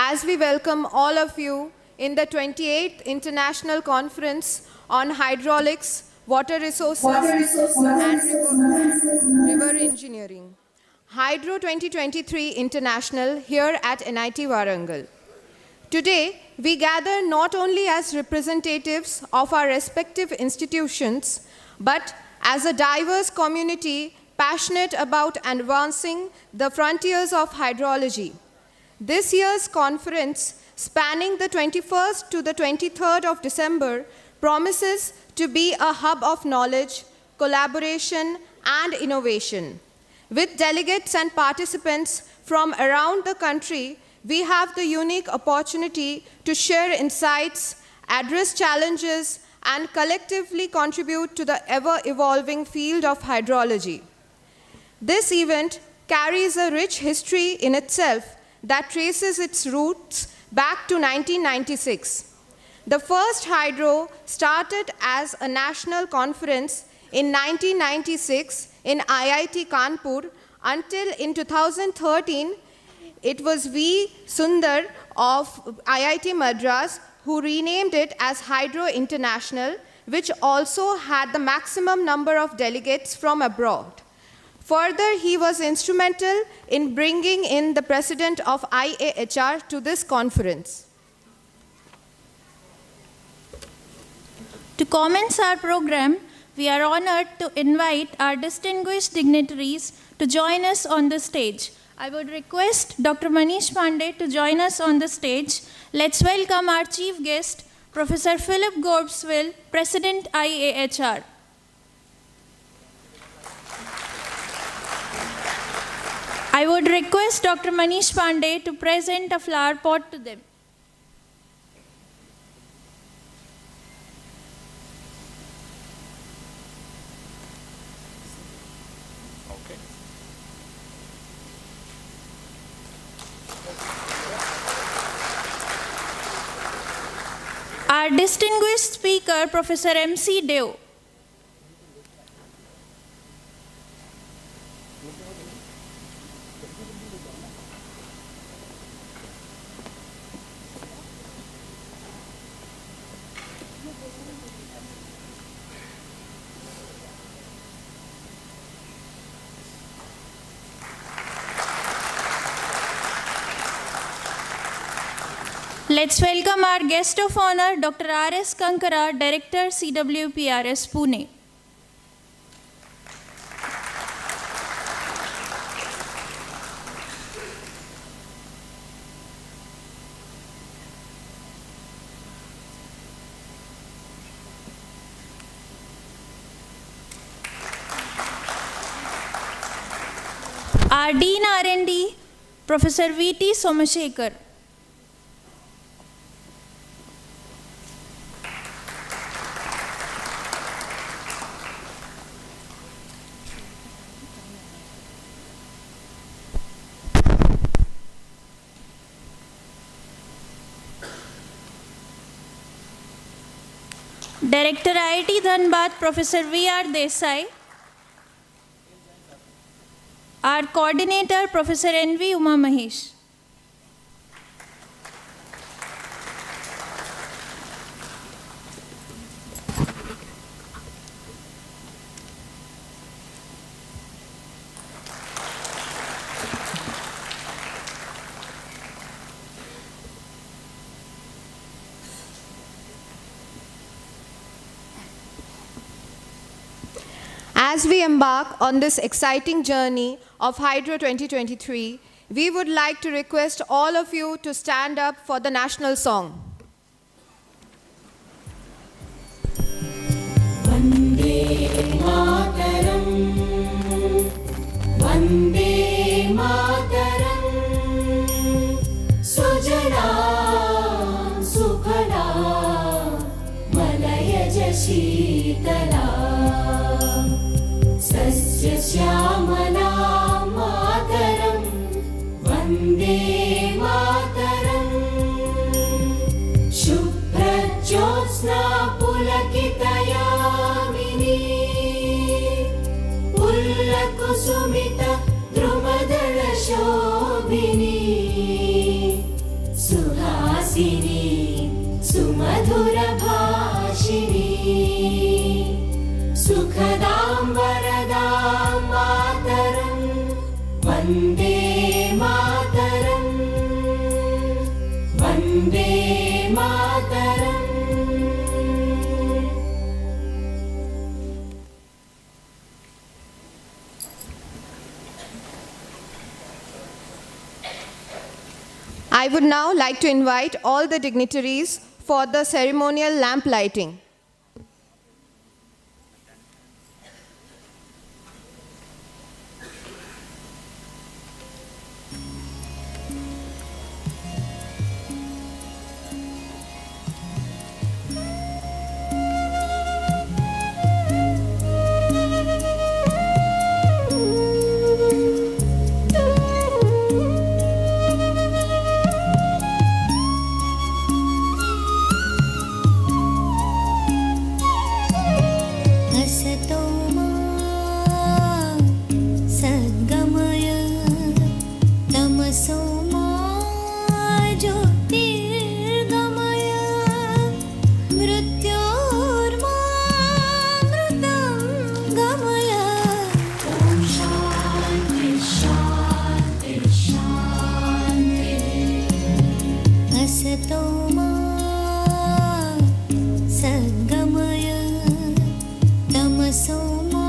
as we welcome all of you in the 28th International Conference on Hydraulics, Water Resources, and River Engineering. Hydro 2023 International here at NIT Warangal. Today, we gather not only as representatives of our respective institutions, but as a diverse community passionate about advancing the frontiers of hydrology. This year's conference, spanning the 21st to the 23rd of December, promises to be a hub of knowledge, collaboration, and innovation. With delegates and participants from around the country, we have the unique opportunity to share insights, address challenges, and collectively contribute to the ever-evolving field of hydrology. This event carries a rich history in itself that traces its roots back to 1996. The first Hydro started as a national conference in 1996 in IIT Kanpur until in 2013 it was V. Sundar of IIT Madras who renamed it as Hydro International, which also had the maximum number of delegates from abroad. Further, he was instrumental in bringing in the president of IAHR to this conference. To commence our program, we are honored to invite our distinguished dignitaries to join us on the stage. I would request Dr. Manish Pandey to join us on the stage. Let's welcome our chief guest, Professor Philip Gorbswell, President IAHR. I would request Dr. Manish Pandey to present a flower pot to them. Our distinguished speaker, Professor M.C. Deo. Let's welcome our guest of honor, Dr. R.S. Kankara, Director, CWPRS, Pune. Our Dean R&D, Professor V.T. Somashekar. Director IIT Dhanbad, Professor V.R. Desai. Our coordinator, Professor N.V. Uma Mahesh. As we embark on this exciting journey of Hydro 2023, we would like to request all of you to stand up for the national song. Vande Mataram, Vande Mataram, Sujala Sukhada, Malayaja Sheetala. Sasya Shyamala Mataram, Vande Mataram, Shubhra Jyotsna Pulakitaya Pullakusumita Drumadala Shobhini Suhasini सुमधुरभाषिणी सुखदां वरदां मातरं वन्दे मातरं Vande Mataram I would now like to invite all the dignitaries for the ceremonial lamp lighting. असतो मा सद्गमय तमसो मा ज्योतिर्गमय मृत्योर्मामृतं गमय ॐ शान्ति शान्ति शान्तिः असतो मा सद्गमय तमसो मा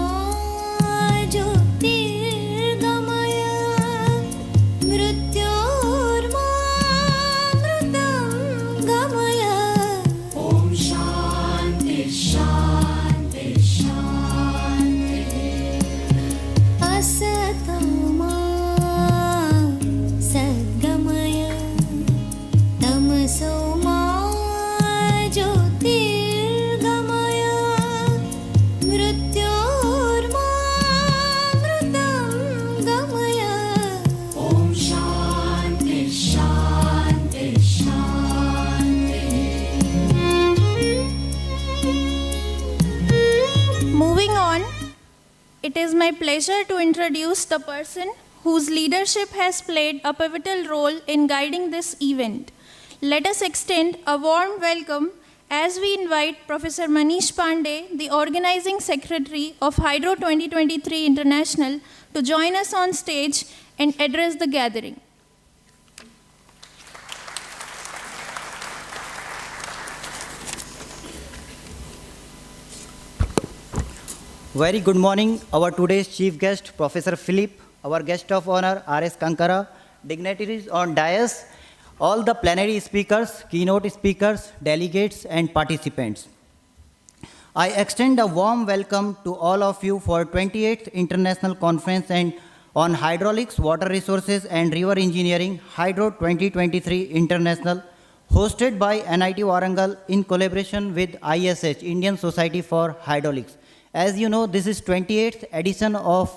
ज्योतिर्गमय मृत्योर्मामृतं गमय ॐ शान्ति शान्ति शान्तिः असतो मा सद्गमय तमसो मा ज्योतिर्गमय मृत्योर्मामृतं गमय ॐ शान्ति शान्ति शान्तिः Moving on, it is my pleasure to introduce the person whose leadership has played a pivotal role in guiding this event. Let us extend a warm welcome as we invite Professor Manish Pandey, the organizing secretary of Hydro 2023 International, to join us on stage and address the gathering. Very good morning, our today's chief guest, Professor Philip, our guest of honor, R.S. Kankara, dignitaries on dais, all the plenary speakers, keynote speakers, delegates, and participants. I extend a warm welcome to all of you for 28th International Conference on Hydraulics, Water Resources, and River Engineering, Hydro 2023 International, hosted by NIT Warangal in collaboration with ISH, Indian Society for Hydraulics. As you know, this is 28th edition of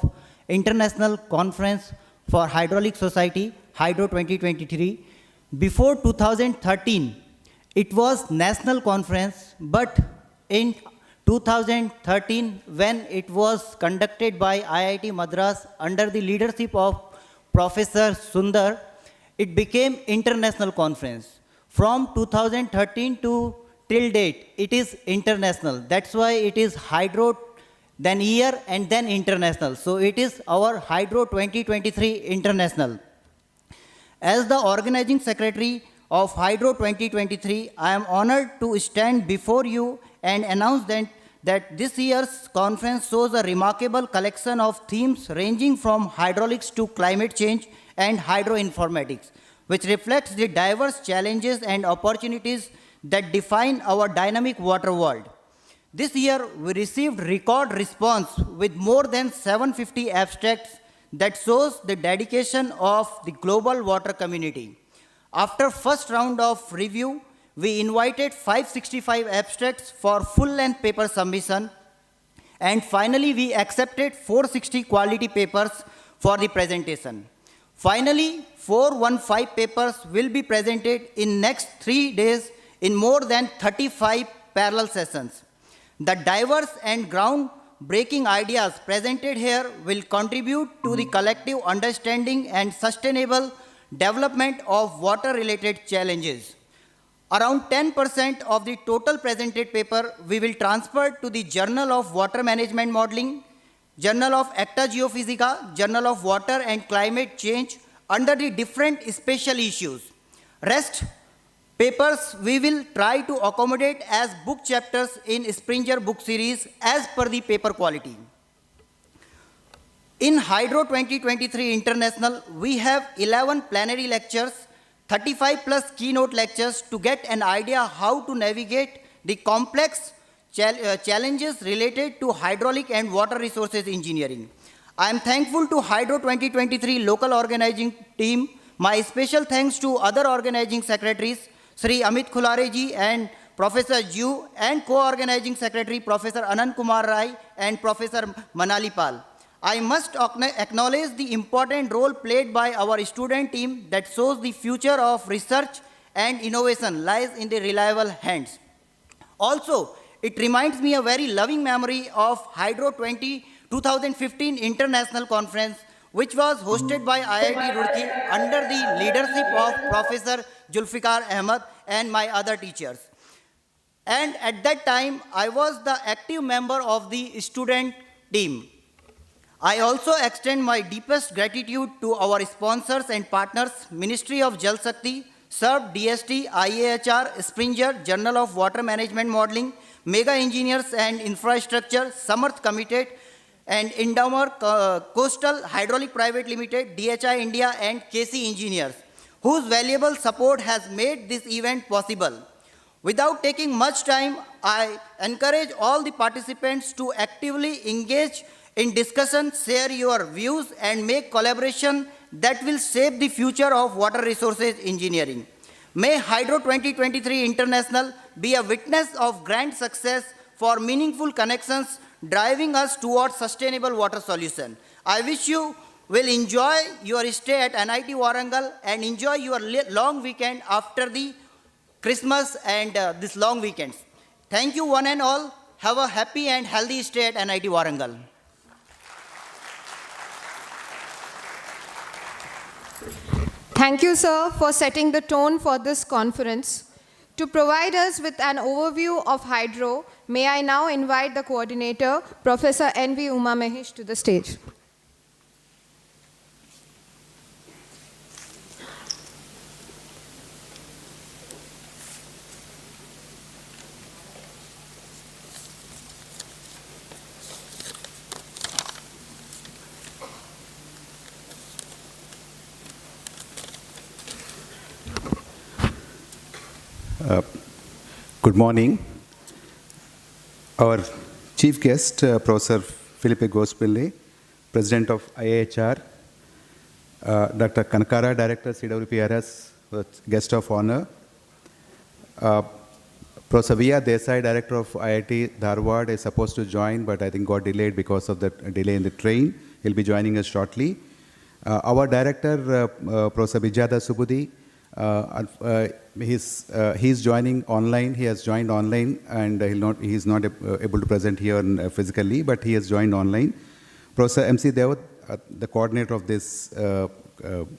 International Conference for Hydraulic Society, Hydro 2023. Before 2013, it was national conference, but in 2013, when it was conducted by IIT Madras under the leadership of Professor Sundar, it became international conference. From 2013 to till date, it is international. That's why it is Hydro, then year, and then international. So it is our Hydro 2023 International. As the organizing secretary of Hydro 2023, I am honored to stand before you and announce that this year's conference shows a remarkable collection of themes ranging from hydraulics to climate change and hydroinformatics, which reflects the diverse challenges and opportunities that define our dynamic water world. This year, we received record response with more than 750 abstracts that shows the dedication of the global water community. After first round of review, we invited 565 abstracts for full-length paper submission, and finally we accepted 460 quality papers for the presentation. Finally, 415 papers will be presented in next 3 days in more than 35 parallel sessions. The diverse and groundbreaking ideas presented here will contribute to the collective understanding and sustainable development of water-related challenges. Around 10% of the total presented paper we will transfer to the Journal of Water Management Modeling, Journal of Acta Geophysica, Journal of Water and Climate Change under the different special issues. Rest papers we will try to accommodate as book chapters in Springer book series as per the paper quality. In Hydro 2023 International, we have 11 plenary lectures, 35 plus keynote lectures to get an idea how to navigate the complex challenges related to hydraulic and water resources engineering. I am thankful to Hydro 2023 local organizing team. My special thanks to other organizing secretaries, Sri Amit Khulare ji and Professor Ju, and co-organizing secretary Professor Anand Kumar Rai and Professor Manali Pal. I must acknowledge the important role played by our student team that shows the future of research and innovation lies in the reliable hands. Also, it reminds me a very loving memory of Hydro 2015 International Conference, which was hosted by IIT Roorkee under the leadership of Professor Zulfikar Ahmed and my other teachers. And at that time, I was the active member of the student team. I also extend my deepest gratitude to our sponsors and partners, Ministry of Jal Shakti, SERB, DST, IAHR, Springer, Journal of Water Management Modeling, Mega Engineers and Infrastructure, Samarth Committed, and Indomer Coastal Hydraulic Private Limited, DHI India, and KC Engineers, whose valuable support has made this event possible. Without taking much time, I encourage all the participants to actively engage in discussion, share your views, and make collaboration that will shape the future of water resources engineering. May Hydro 2023 International be a witness of grand success for meaningful connections driving us towards sustainable water solution. I wish you will enjoy your stay at NIT Warangal and enjoy your long weekend after the Christmas and this long weekends. Thank you one and all. Have a happy and healthy stay at NIT Warangal. Thank you, sir, for setting the tone for this conference. To provide us with an overview of Hydro, may I now invite the coordinator, Professor N.V. Uma Mahesh, to the stage. Good morning. Our chief guest, Professor Felipe Gospille, President of IAHR, Dr. Kankara, Director, CWPRS, guest of honor, Professor V.R. Desai, Director of IIT Dharwad, is supposed to join, but I think got delayed because of the delay in the train. He'll be joining us shortly. Our Director, Professor Vijayada Subudhi, he's joining online. He has joined online, and he's not able to present here physically, but he has joined online. Professor M.C. Devat, the coordinator of this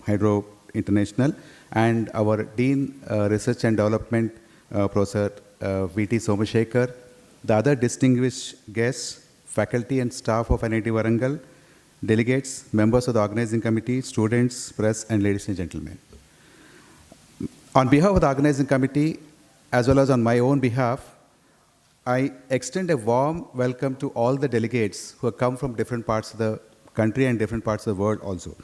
Hydro International, and our Dean Research and Development, Professor V.T. Somashekar, the other distinguished guests, faculty and staff of NIT Warangal, delegates, members of the organizing committee, students, press, and ladies and gentlemen. On behalf of the organizing committee, as well as on my own behalf, I extend a warm welcome to all the delegates who have come from different parts of the country and different parts of the world also.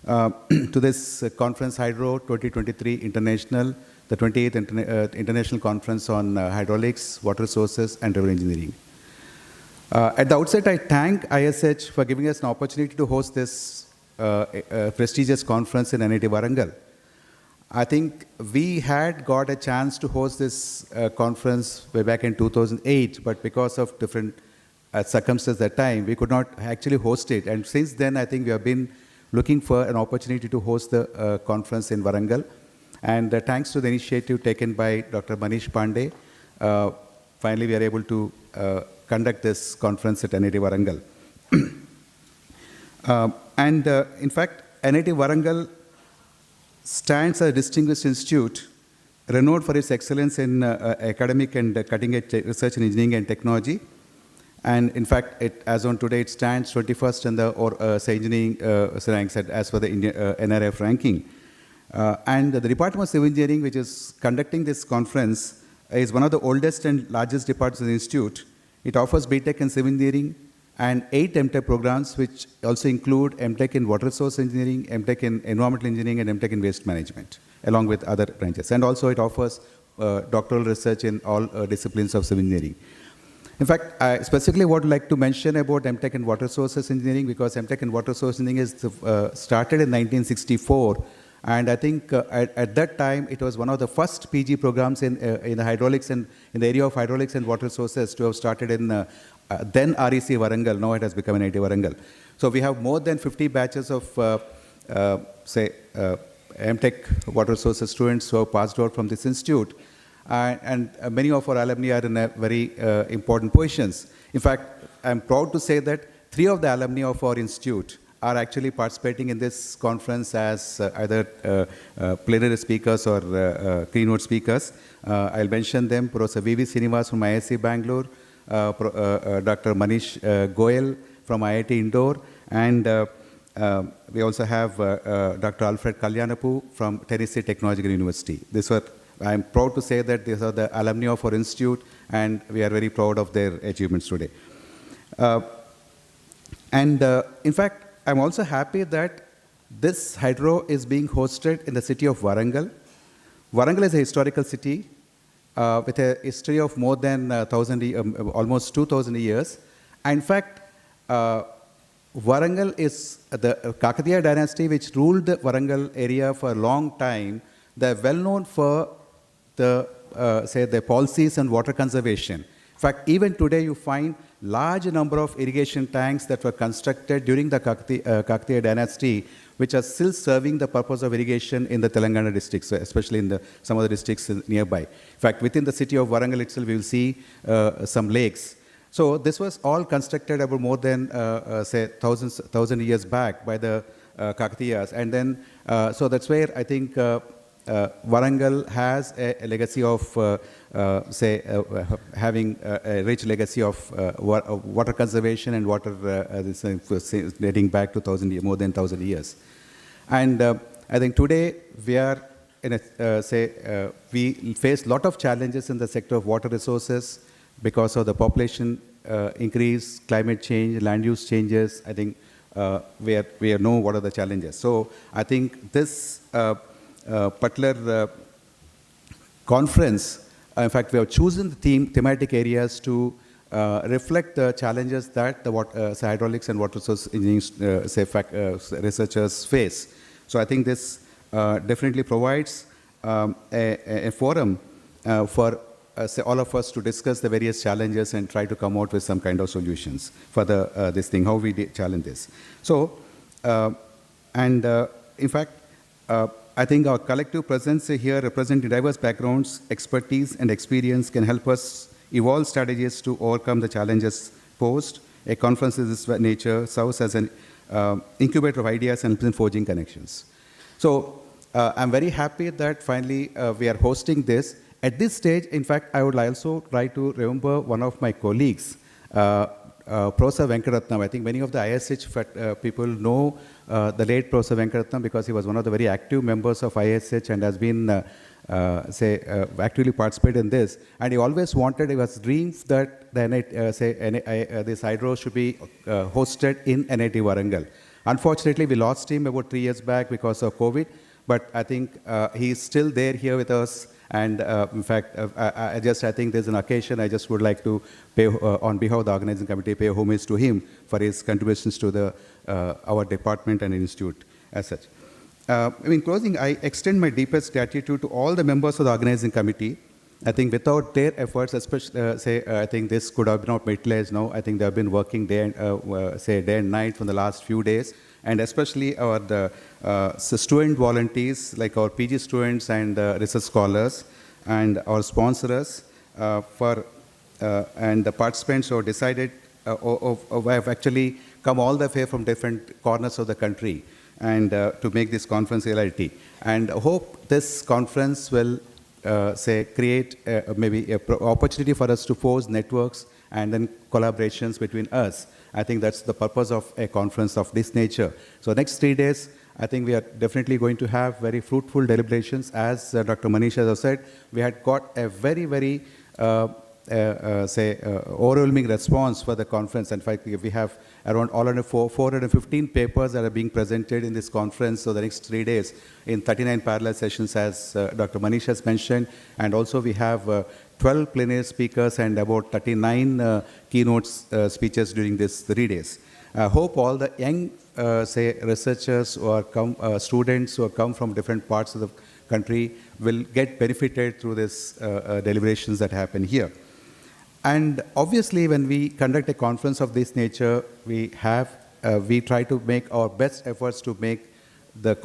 To this conference, Hydro 2023 International, the 28th International Conference on Hydraulics, Water Resources, and River Engineering. At the outset, I thank ISH for giving us an opportunity to host this prestigious conference in NIT Warangal. I think we had got a chance to host this conference way back in 2008, but because of different circumstances at that time, we could not actually host it. And since then, I think we have been looking for an opportunity to host the conference in Warangal. And thanks to the initiative taken by Dr. Manish Pandey, finally we are able to conduct this conference at NIT Warangal. In fact, NIT Warangal stands as a distinguished institute renowned for its excellence in academic and cutting-edge research in engineering and technology. And in fact, as on today, it stands 21st in the engineering ranks as per the NRF ranking. And the Department of Civil Engineering, which is conducting this conference, is one of the oldest and largest departments of the institute. It offers BTech in Civil Engineering and 8 MTech programs, which also include MTech in Water Resource Engineering, MTech in Environmental Engineering, and MTech in Waste Management, along with other branches. And also it offers doctoral research in all disciplines of civil engineering. In fact, I specifically would like to mention about MTech in Water Resources Engineering, because MTech in Water Resource Engineering is started in 1964, and I think at that time it was one of the first PG programs in the hydraulics and in the area of hydraulics and water resources to have started in then REC Warangal. Now it has become NIT Warangal. So we have more than 50 batches of MTech Water Resources students who have passed out from this institute. And many of our alumni are in very important positions. In fact, I'm proud to say that 3 of the alumni of our institute are actually participating in this conference as either plenary speakers or keynote speakers. I'll mention them: Professor V.V. Srinivas from IISc Bangalore, Dr. Manish Goyal from IIT Indore, and we also have Dr. Alfred Kalyanapu from Tennessee Technological University. I'm proud to say that these are the alumni of our institute, and we are very proud of their achievements today. In fact, I'm also happy that this hydro is being hosted in the city of Warangal. Warangal is a historical city with a history of more than almost 2,000 years. And in fact, Warangal is the Kakatiya dynasty, which ruled the Warangal area for a long time. They're well known for the policies on water conservation. In fact, even today you find large number of irrigation tanks that were constructed during the Kakatiya dynasty, which are still serving the purpose of irrigation in the Telangana districts, especially in some of the districts nearby. In fact, within the city of Warangal itself, we will see some lakes. So this was all constructed about more than, 1,000 years back by the Kakatiyas. And then, so that's where I think Warangal has a legacy of, having a rich legacy of water conservation and water dating back to more than 1,000 years. And I think today we are in we face a lot of challenges in the sector of water resources because of the population increase, climate change, land use changes. I think we know what are the challenges. So I think this particular conference, in fact, we have chosen the thematic areas to reflect the challenges that the hydraulics and water resource engineering researchers face. So I think this definitely provides a forum for all of us to discuss the various challenges and try to come out with some kind of solutions for this thing, how we challenge this. So, in fact, I think our collective presence here, representing diverse backgrounds, expertise, and experience, can help us evolve strategies to overcome the challenges posed. A conference of this nature serves as an incubator of ideas and forging connections. So I'm very happy that finally we are hosting this. At this stage, in fact, I would also try to remember one of my colleagues, Professor Venkatatnam. I think many of the ISH people know the late Professor Venkatatnam because he was one of the very active members of ISH and has been, actively participated in this. And he always wanted, he was dreams that this hydro should be hosted in NIT Warangal. Unfortunately, we lost him about 3 years back because of COVID, but I think he's still there here with us. And in fact, I think there's an occasion I just would like to pay, on behalf of the organizing committee, pay homage to him for his contributions to our department and institute as such. In closing, I extend my deepest gratitude to all the members of the organizing committee. I think without their efforts, especially, I think this could have not materialized now. I think they have been working day and night for the last few days. And especially our student volunteers, like our PG students and research scholars, and our sponsors, and the participants who decided, who have actually come all the way from different corners of the country. and to make this conference a reality. And I hope this conference will create maybe an opportunity for us to forge networks and then collaborations between us. I think that's the purpose of a conference of this nature. So next 3 days, I think we are definitely going to have very fruitful deliberations. As Dr. Manish has said, we had got a very, very, overwhelming response for the conference. In fact, we have around 415 papers that are being presented in this conference. So the next 3 days in 39 parallel sessions, as Dr. Manish has mentioned. And also we have 12 plenary speakers and about 39 keynote speeches during these 3 days. I hope all the young, researchers or students who come from different parts of the country will get benefited through these deliberations that happen here. And obviously, when we conduct a conference of this nature, we try to make our best efforts to make the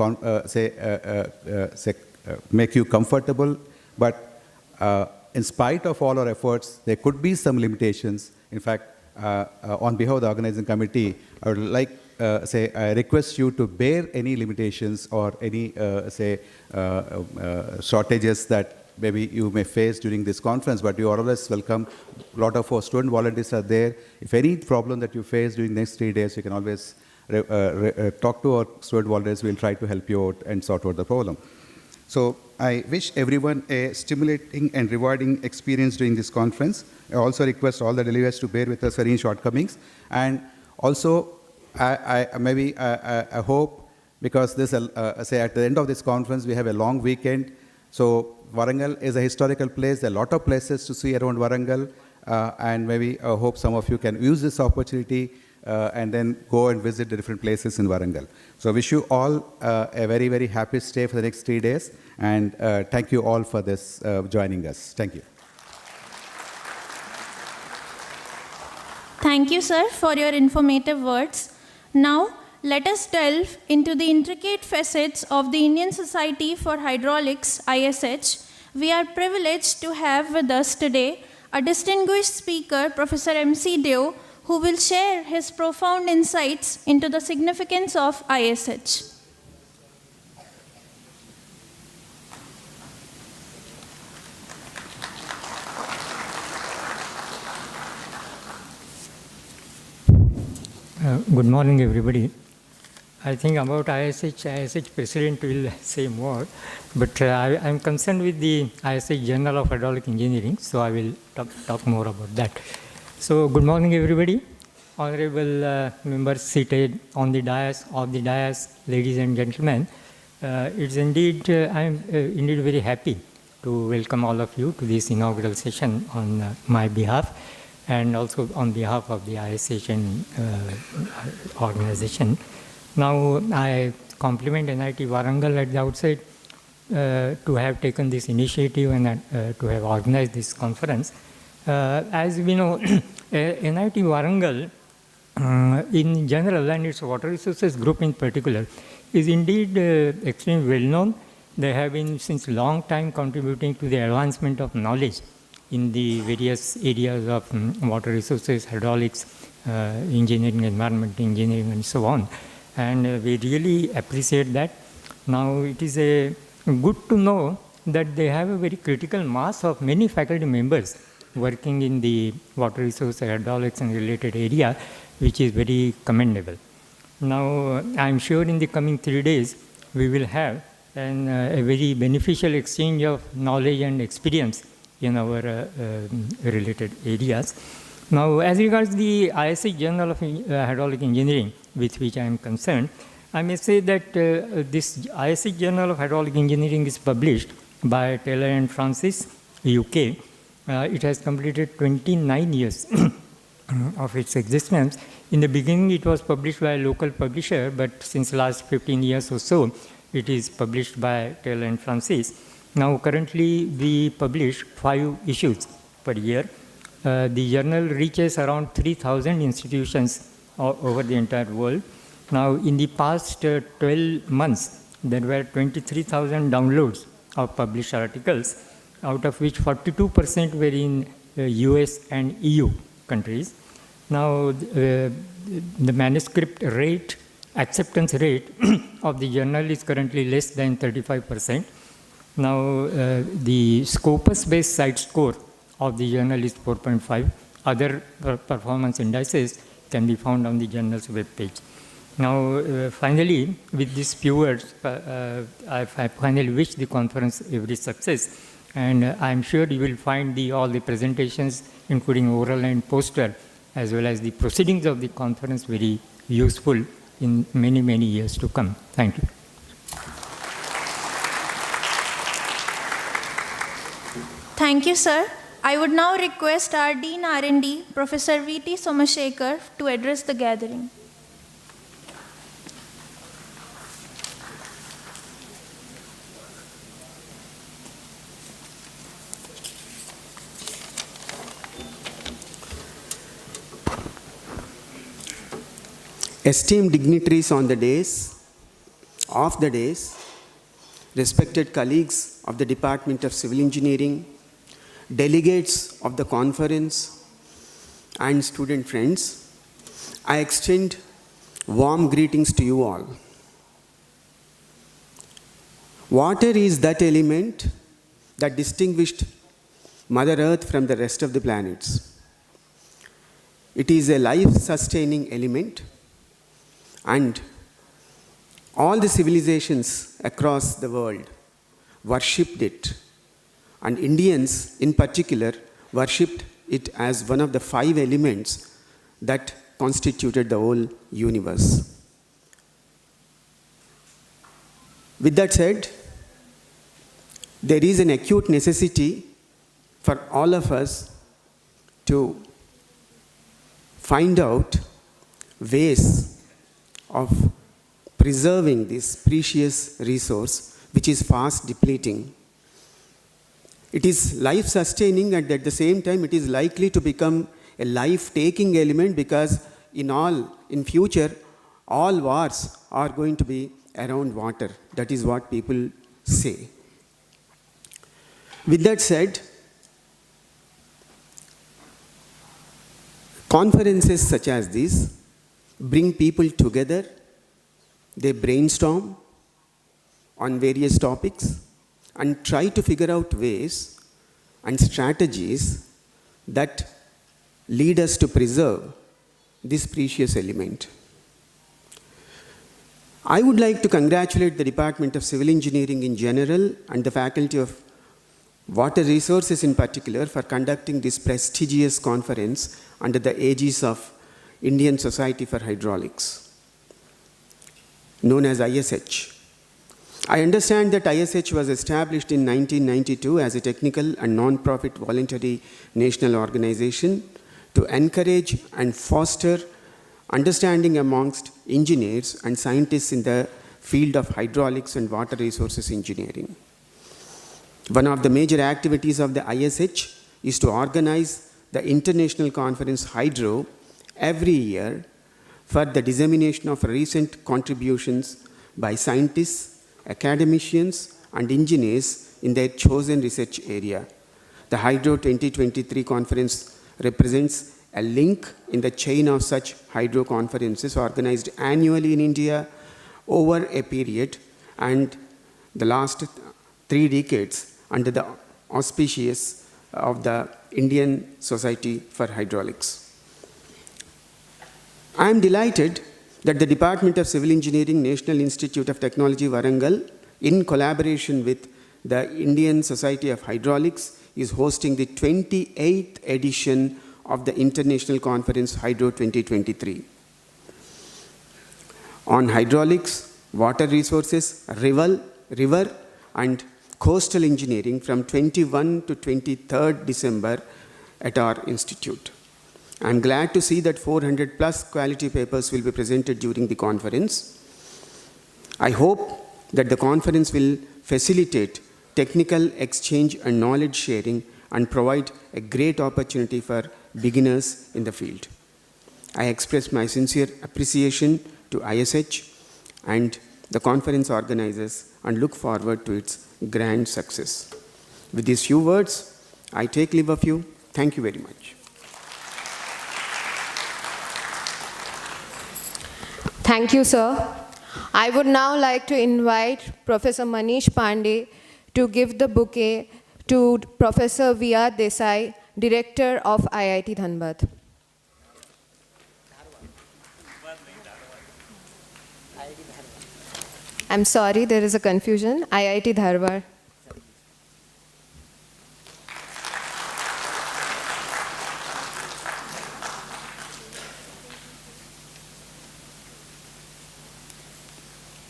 make you comfortable. But in spite of all our efforts, there could be some limitations. In fact, on behalf of the organizing committee, I would like I request you to bear any limitations or any shortages that maybe you may face during this conference, but you are always welcome. A lot of our student volunteers are there. If any problem that you face during the next 3 days, you can always talk to our student volunteers. We'll try to help you out and sort out the problem. So I wish everyone a stimulating and rewarding experience during this conference. I also request all the delegates to bear with us for any shortcomings. And also, I hope, because this, at the end of this conference, we have a long weekend. So Warangal is a historical place. There are a lot of places to see around Warangal. And maybe I hope some of you can use this opportunity and then go and visit the different places in Warangal. So I wish you all a very, very happy stay for the next 3 days. And thank you all for this joining us. Thank you. Thank you, sir, for your informative words. Now, let us delve into the intricate facets of the Indian Society for Hydraulics, ISH. We are privileged to have with us today a distinguished speaker, Professor M.C. Deo, who will share his profound insights into the significance of ISH. Good morning, everybody. I think about ISH President will say more, but I am concerned with the ISH Journal of Hydraulic Engineering, so I will talk more about that. So, good morning, everybody. Honorable members seated on the dais, ladies and gentlemen. It's indeed, I am indeed very happy to welcome all of you to this inaugural session on my behalf, and also on behalf of the ISH organization. Now, I compliment NIT Warangal at the outset to have taken this initiative and to have organized this conference. As we know, NIT Warangal in general and its water resources group in particular is indeed extremely well known. They have been since long time contributing to the advancement of knowledge in the various areas of water resources, hydraulics, engineering, environmental engineering, and so on. And we really appreciate that. Now, it is good to know that they have a very critical mass of many faculty members working in the water resource, hydraulics, and related area, which is very commendable. Now, I am sure in the coming 3 days, we will have a very beneficial exchange of knowledge and experience in our related areas. Now, as regards the ISH Journal of Hydraulic Engineering, with which I am concerned, I may say that this ISH Journal of Hydraulic Engineering is published by Taylor and Francis, UK. It has completed 29 years of its existence. In the beginning, it was published by a local publisher, but since last 15 years or so, it is published by Taylor and Francis. Now, currently, we publish 5 issues per year. The journal reaches around 3,000 institutions over the entire world. Now, in the past 12 months, there were 23,000 downloads of published articles, out of which 42% were in US and EU countries. Now, the manuscript rate, acceptance rate of the journal is currently less than 35%. Now, the Scopus-based site score of the journal is 4.5. Other performance indices can be found on the journal's web page. Now, finally, with these few words, I finally wish the conference every success. And I'm sure you will find all the presentations, including oral and poster, as well as the proceedings of the conference very useful in many, many years to come. Thank you. Thank you, sir. I would now request our Dean R&D, Professor V.T. Somashekar, to address the gathering. Esteemed dignitaries of the days, respected colleagues of the Department of Civil Engineering, delegates of the conference, and student friends, I extend warm greetings to you all. Water is that element that distinguished Mother Earth from the rest of the planets. It is a life-sustaining element, and all the civilizations across the world worshipped it, and Indians in particular worshipped it as one of the 5 elements that constituted the whole universe. With that said, there is an acute necessity for all of us to find out ways of preserving this precious resource, which is fast depleting. It is life-sustaining, and at the same time, it is likely to become a life-taking element, because in future, all wars are going to be around water. That is what people say. With that said, conferences such as these bring people together. They brainstorm on various topics and try to figure out ways and strategies that lead us to preserve this precious element. I would like to congratulate the Department of Civil Engineering in general and the Faculty of Water Resources in particular for conducting this prestigious conference under the aegis of Indian Society for Hydraulics, known as ISH. I understand that ISH was established in 1992 as a technical and non-profit voluntary national organization to encourage and foster understanding amongst engineers and scientists in the field of hydraulics and water resources engineering. One of the major activities of the ISH is to organize the International Conference Hydro every year for the dissemination of recent contributions by scientists, academicians, and engineers in their chosen research area. The Hydro 2023 conference represents a link in the chain of such hydro conferences organized annually in India over a period and the last 3 decades under the auspices of the Indian Society for Hydraulics. I am delighted that the Department of Civil Engineering, National Institute of Technology, Warangal, in collaboration with the Indian Society of Hydraulics, is hosting the 28th edition of the International Conference Hydro 2023 on hydraulics, water resources, river and coastal engineering from 21 to 23rd December at our institute. I am glad to see that 400 plus quality papers will be presented during the conference. I hope that the conference will facilitate technical exchange and knowledge sharing and provide a great opportunity for beginners in the field. I express my sincere appreciation to ISH and the conference organizers and look forward to its grand success. With these few words, I take leave of you. Thank you very much. Thank you, sir. I would now like to invite Professor Manish Pandey to give the bouquet to Professor V.R. Desai, Director of IIT Dhanbad. I'm sorry, there is a confusion. IIT Dharwad.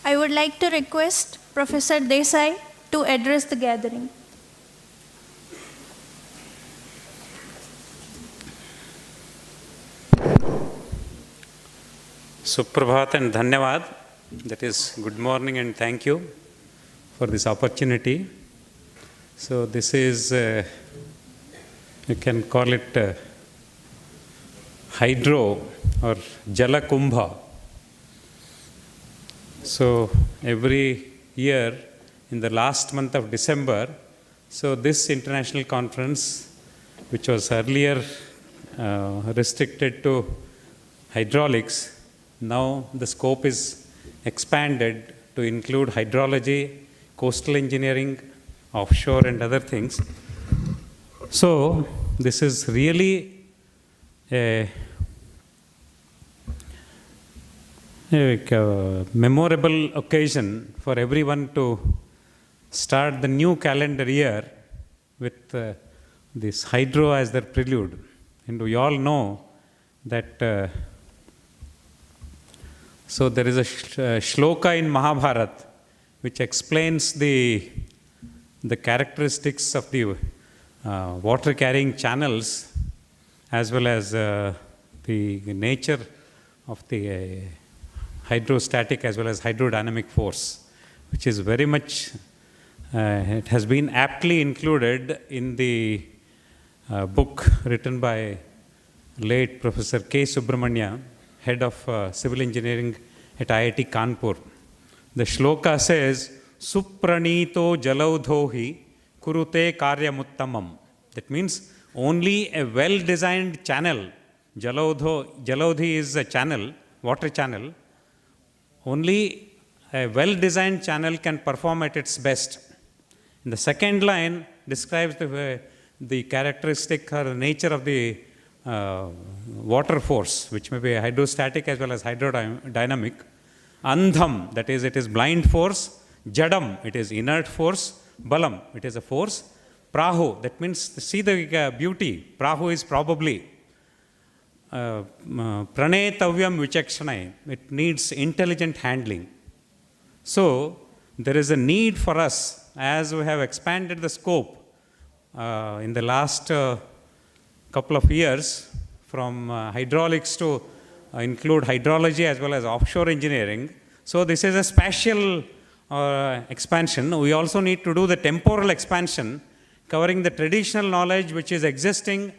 I would like to request Professor Desai to address the gathering. Suprabhat and Dhanyavad. That is good morning and thank you for this opportunity. So this is, you can call it hydro or Jala Kumbha. So every year in the last month of December, so this international conference, which was earlier restricted to hydraulics, now the scope is expanded to include hydrology, coastal engineering, offshore and other things. So this is really a memorable occasion for everyone to start the new calendar year with this hydro as their prelude. And we all know that so there is a shloka in Mahabharata which explains the characteristics of the water carrying channels as well as the nature of the hydrostatic as well as hydrodynamic force, which is very much, it has been aptly included in the book written by late Professor K. Subramanya, head of civil engineering at IIT Kanpur. The shloka says, Supranito jalaudhohi kurute karyamuttamam. That means only a well-designed channel, jalaudhi is a channel, water channel, only a well-designed channel can perform at its best. And the second line describes the characteristic or the nature of the water force, which may be hydrostatic as well as hydrodynamic. Andham, that is, it is blind force. Jadam, it is inert force. Balam, it is a force. Prahu, that means, see the beauty. Prahu is probably. Pranetavyam vichakshanai, it needs intelligent handling. So, there is a need for us, as we have expanded the scope in the last couple of years from hydraulics to include hydrology as well as offshore engineering. So this is a spatial expansion. We also need to do the temporal expansion, covering the traditional knowledge which is existing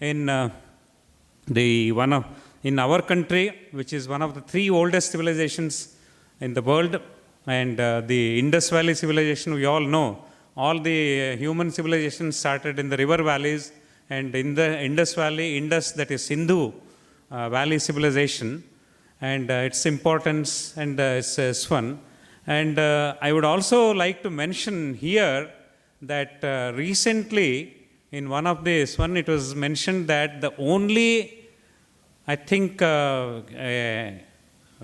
in in our country, which is one of the 3 oldest civilizations in the world, and the Indus Valley civilization. We all know all the human civilizations started in the river valleys, and in the Indus Valley, Indus, that is Sindhu Valley civilization, and its importance and its fun. And I would also like to mention here that recently in one of this one, it was mentioned that the only, I think, a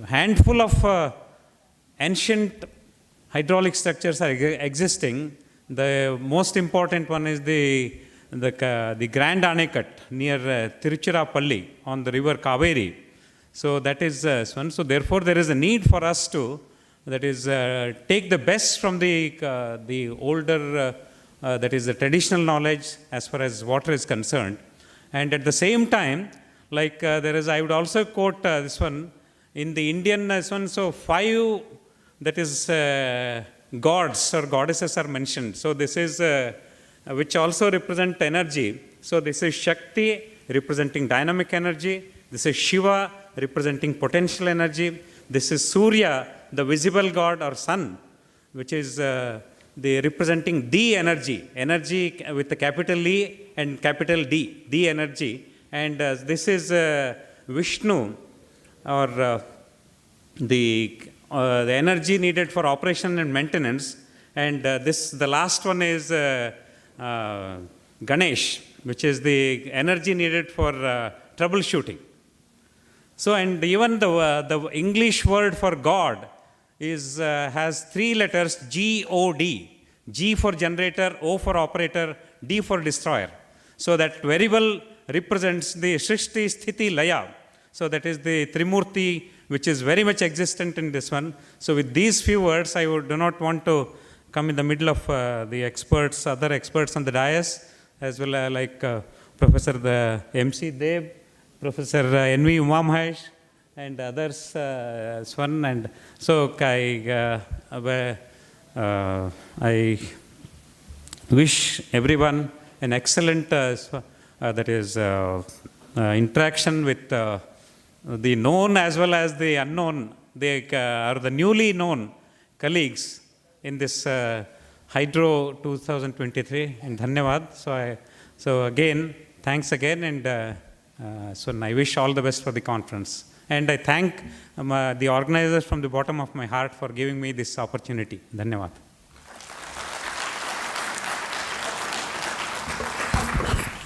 handful of ancient hydraulic structures are existing. The most important one is the Grand Anacut near Tiruchirappalli on the river Kaveri. So that is one. So therefore, there is a need for us to, that is, take the best from the older, that is the traditional knowledge as far as water is concerned. And at the same time, like there is, I would also quote this one, in the Indian this one, so 5, that is, gods or goddesses are mentioned. So this is, which also represent energy. So this is Shakti representing dynamic energy. This is Shiva representing potential energy. This is Surya, the visible god or sun, which is the representing D energy, energy with the capital E and capital D, D energy. And this is Vishnu, or the the energy needed for operation and maintenance. And the last one is Ganesh, which is the energy needed for troubleshooting. So, and even the English word for God has 3 letters, G-O-D. G for generator, O for operator, D for destroyer. So that very well represents the Srishti, Sthiti, Laya. So that is the Trimurti, which is very much existent in this one. So with these few words, I do not want to come in the middle of the experts, other experts on the dais, as well as like Professor M.C. Deb, Professor N.V. Uma Mahesh, and others, Swan. And so I wish everyone an excellent interaction with the known as well as the unknown, or the newly known colleagues in this Hydro 2023 in Dhanyavad. So again, thanks again, and I wish all the best for the conference. And I thank the organizers from the bottom of my heart for giving me this opportunity. Dhanyavad.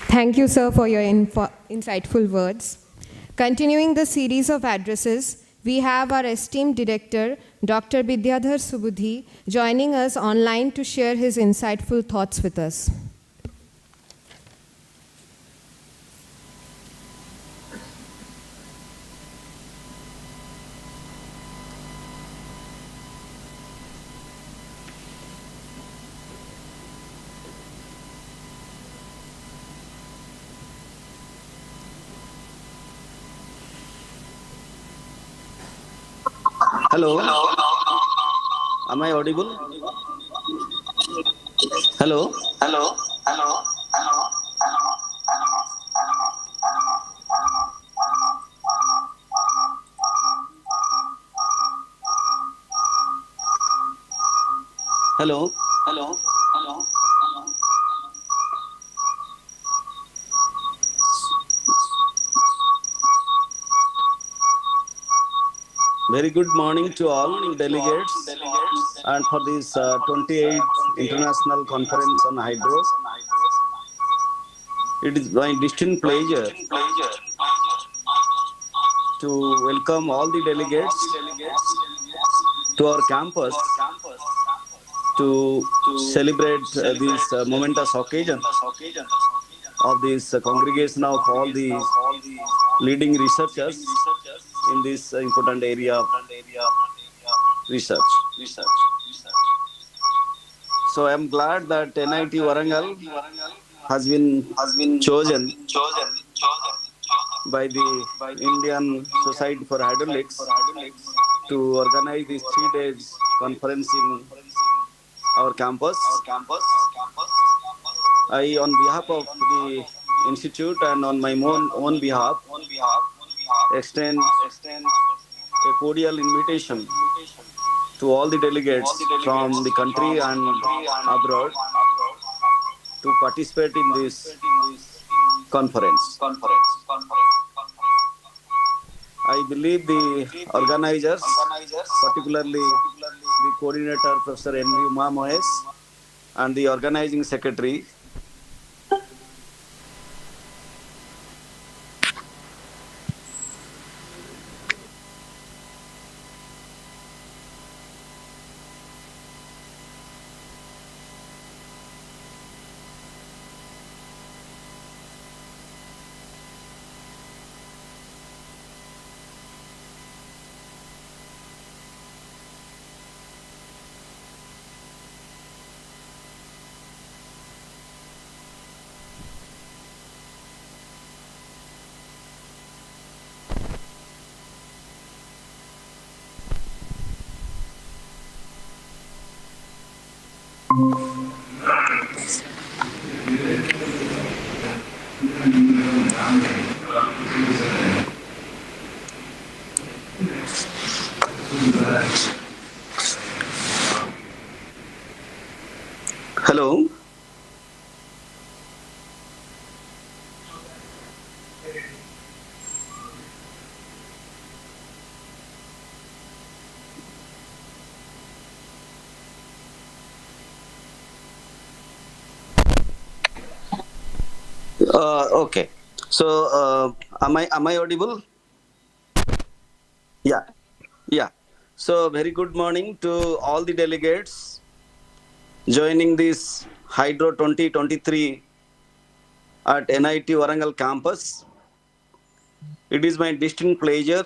Thank you, sir, for your insightful words. Continuing the series of addresses, we have our esteemed director, Dr. Vidyadhar Subudhi, joining us online to share his insightful thoughts with us. Hello. Am I audible? Hello. Hello. Hello. Hello. Hello. Hello. Hello. Very good morning to all delegates and for this 28th International Conference on Hydro. It is my distinct pleasure to welcome all the delegates to our campus to celebrate this momentous occasion of this congregation of all the leading researchers in this important area of research. So I am glad that NIT Warangal has been chosen by the Indian Society for Hydraulics to organize this 3 days conference in our campus. I, on behalf of the institute and on my own behalf, extend a cordial invitation to all the delegates from the country and abroad to participate in this conference. I believe the organizers, particularly the coordinator, Professor N.V. Uma Mahesh, and the organizing secretary, hello. Okay. So, am I audible? Yeah. Yeah. So, very good morning to all the delegates joining this Hydro 2023 at NIT Warangal campus. It is my distinct pleasure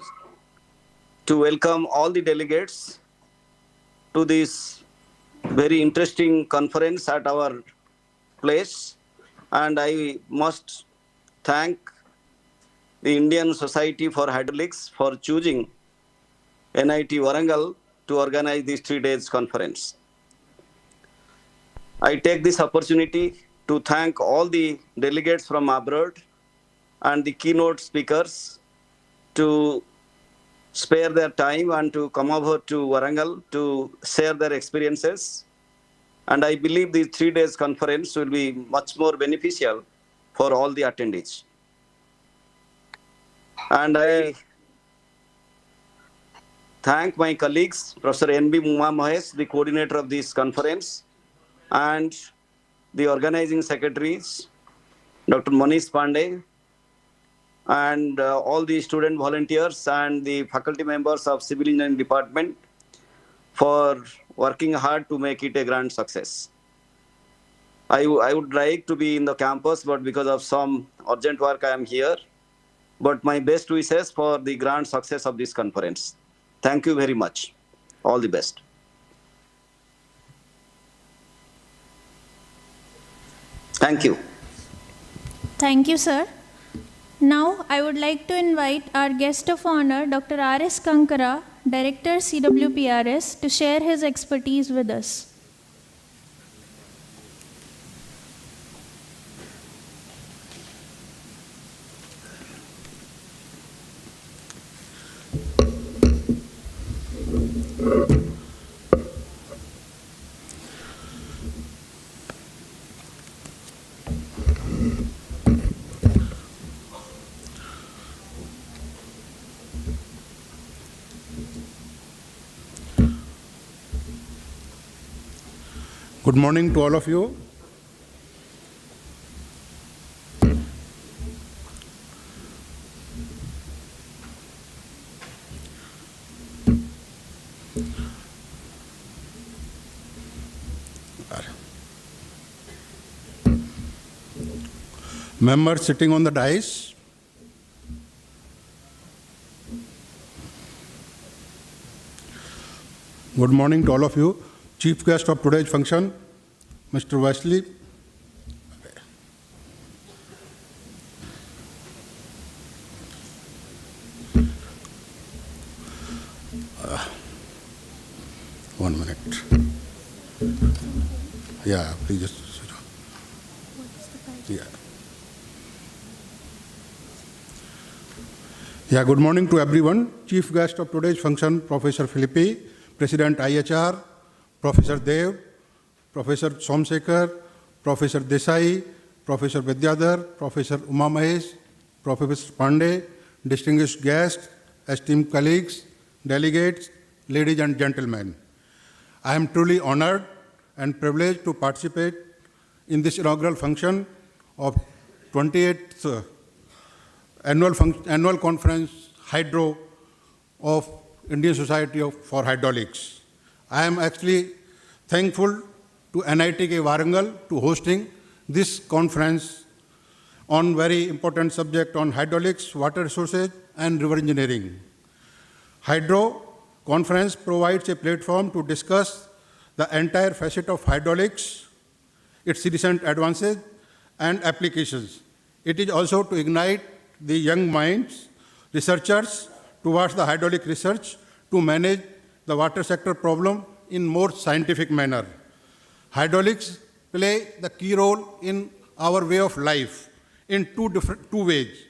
to welcome all the delegates to this very interesting conference at our place. And I must thank the Indian Society for Hydraulics for choosing NIT Warangal to organize this 3 days conference. I take this opportunity to thank all the delegates from abroad and the keynote speakers to spare their time and to come over to Warangal to share their experiences. And I believe the 3 days conference will be much more beneficial for all the attendees. And I thank my colleagues, Professor N.B. Muma Mahesh, the coordinator of this conference, and the organizing secretaries, Dr. Manish Pandey, and all the student volunteers and the faculty members of Civil Engineering Department for working hard to make it a grand success. I would like to be in the campus, but because of some urgent work, I am here. But my best wishes for the grand success of this conference. Thank you very much. All the best. Thank you. Thank you, sir. Now, I would like to invite our guest of honor, Dr. R.S. Kankara, Director CWPRS, to share his expertise with us. Good morning to all of you. Members sitting on the dais, good morning to all of you. Chief guest of today's function, Mr. Wesley. One minute. Yeah, please just sit down. Yeah. Yeah, good morning to everyone. Chief guest of today's function, Professor Philippi, President IAHR, Professor Dev, Professor Somsekar, Professor Desai, Professor Vidyadhar, Professor Uma Mahesh, Professor Pandey, distinguished guests, esteemed colleagues, delegates, ladies and gentlemen. I am truly honored and privileged to participate in this inaugural function of 28th annual conference Hydro of Indian Society for Hydraulics. I am actually thankful to NITK Warangal to hosting this conference on very important subject on hydraulics, water resources, and river engineering. Hydro conference provides a platform to discuss the entire facet of hydraulics, its recent advances and applications. It is also to ignite the young minds, researchers towards the hydraulic research to manage the water sector problem in more scientific manner. Hydraulics play the key role in our way of life in two ways.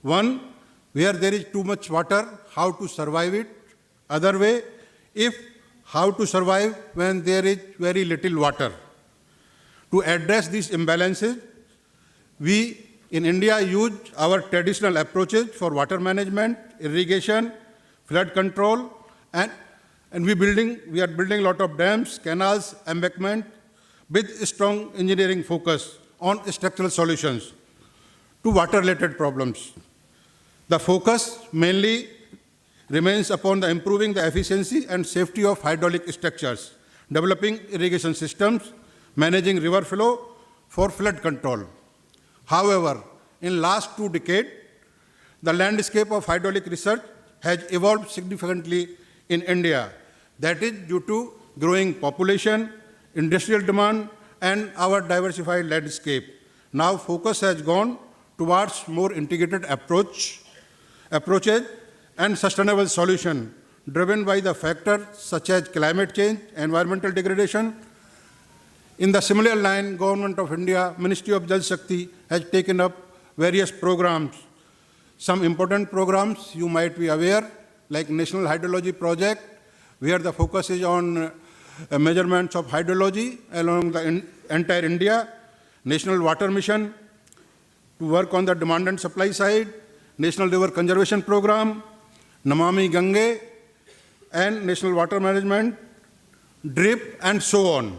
One, where there is too much water, how to survive it. Other way, how to survive when there is very little water. To address these imbalances, we in India use our traditional approaches for water management, irrigation, flood control, and we are building a lot of dams, canals, embankment with strong engineering focus on structural solutions. to water-related problems. The focus mainly remains upon the improving the efficiency and safety of hydraulic structures, developing irrigation systems, managing river flow for flood control. However, in last 2 decades, the landscape of hydraulic research has evolved significantly in India. That is due to growing population, industrial demand, and our diversified landscape. Now focus has gone towards more integrated approaches and sustainable solution driven by the factors such as climate change, environmental degradation. In the similar line, Government of India, Ministry of Jal Shakti has taken up various programs. Some important programs you might be aware, like National Hydrology Project, where the focus is on measurements of hydrology along the entire India, National Water Mission to work on the demand and supply side, National River Conservation Program, Namami Gange, and National Water Management, DRIP, and so on.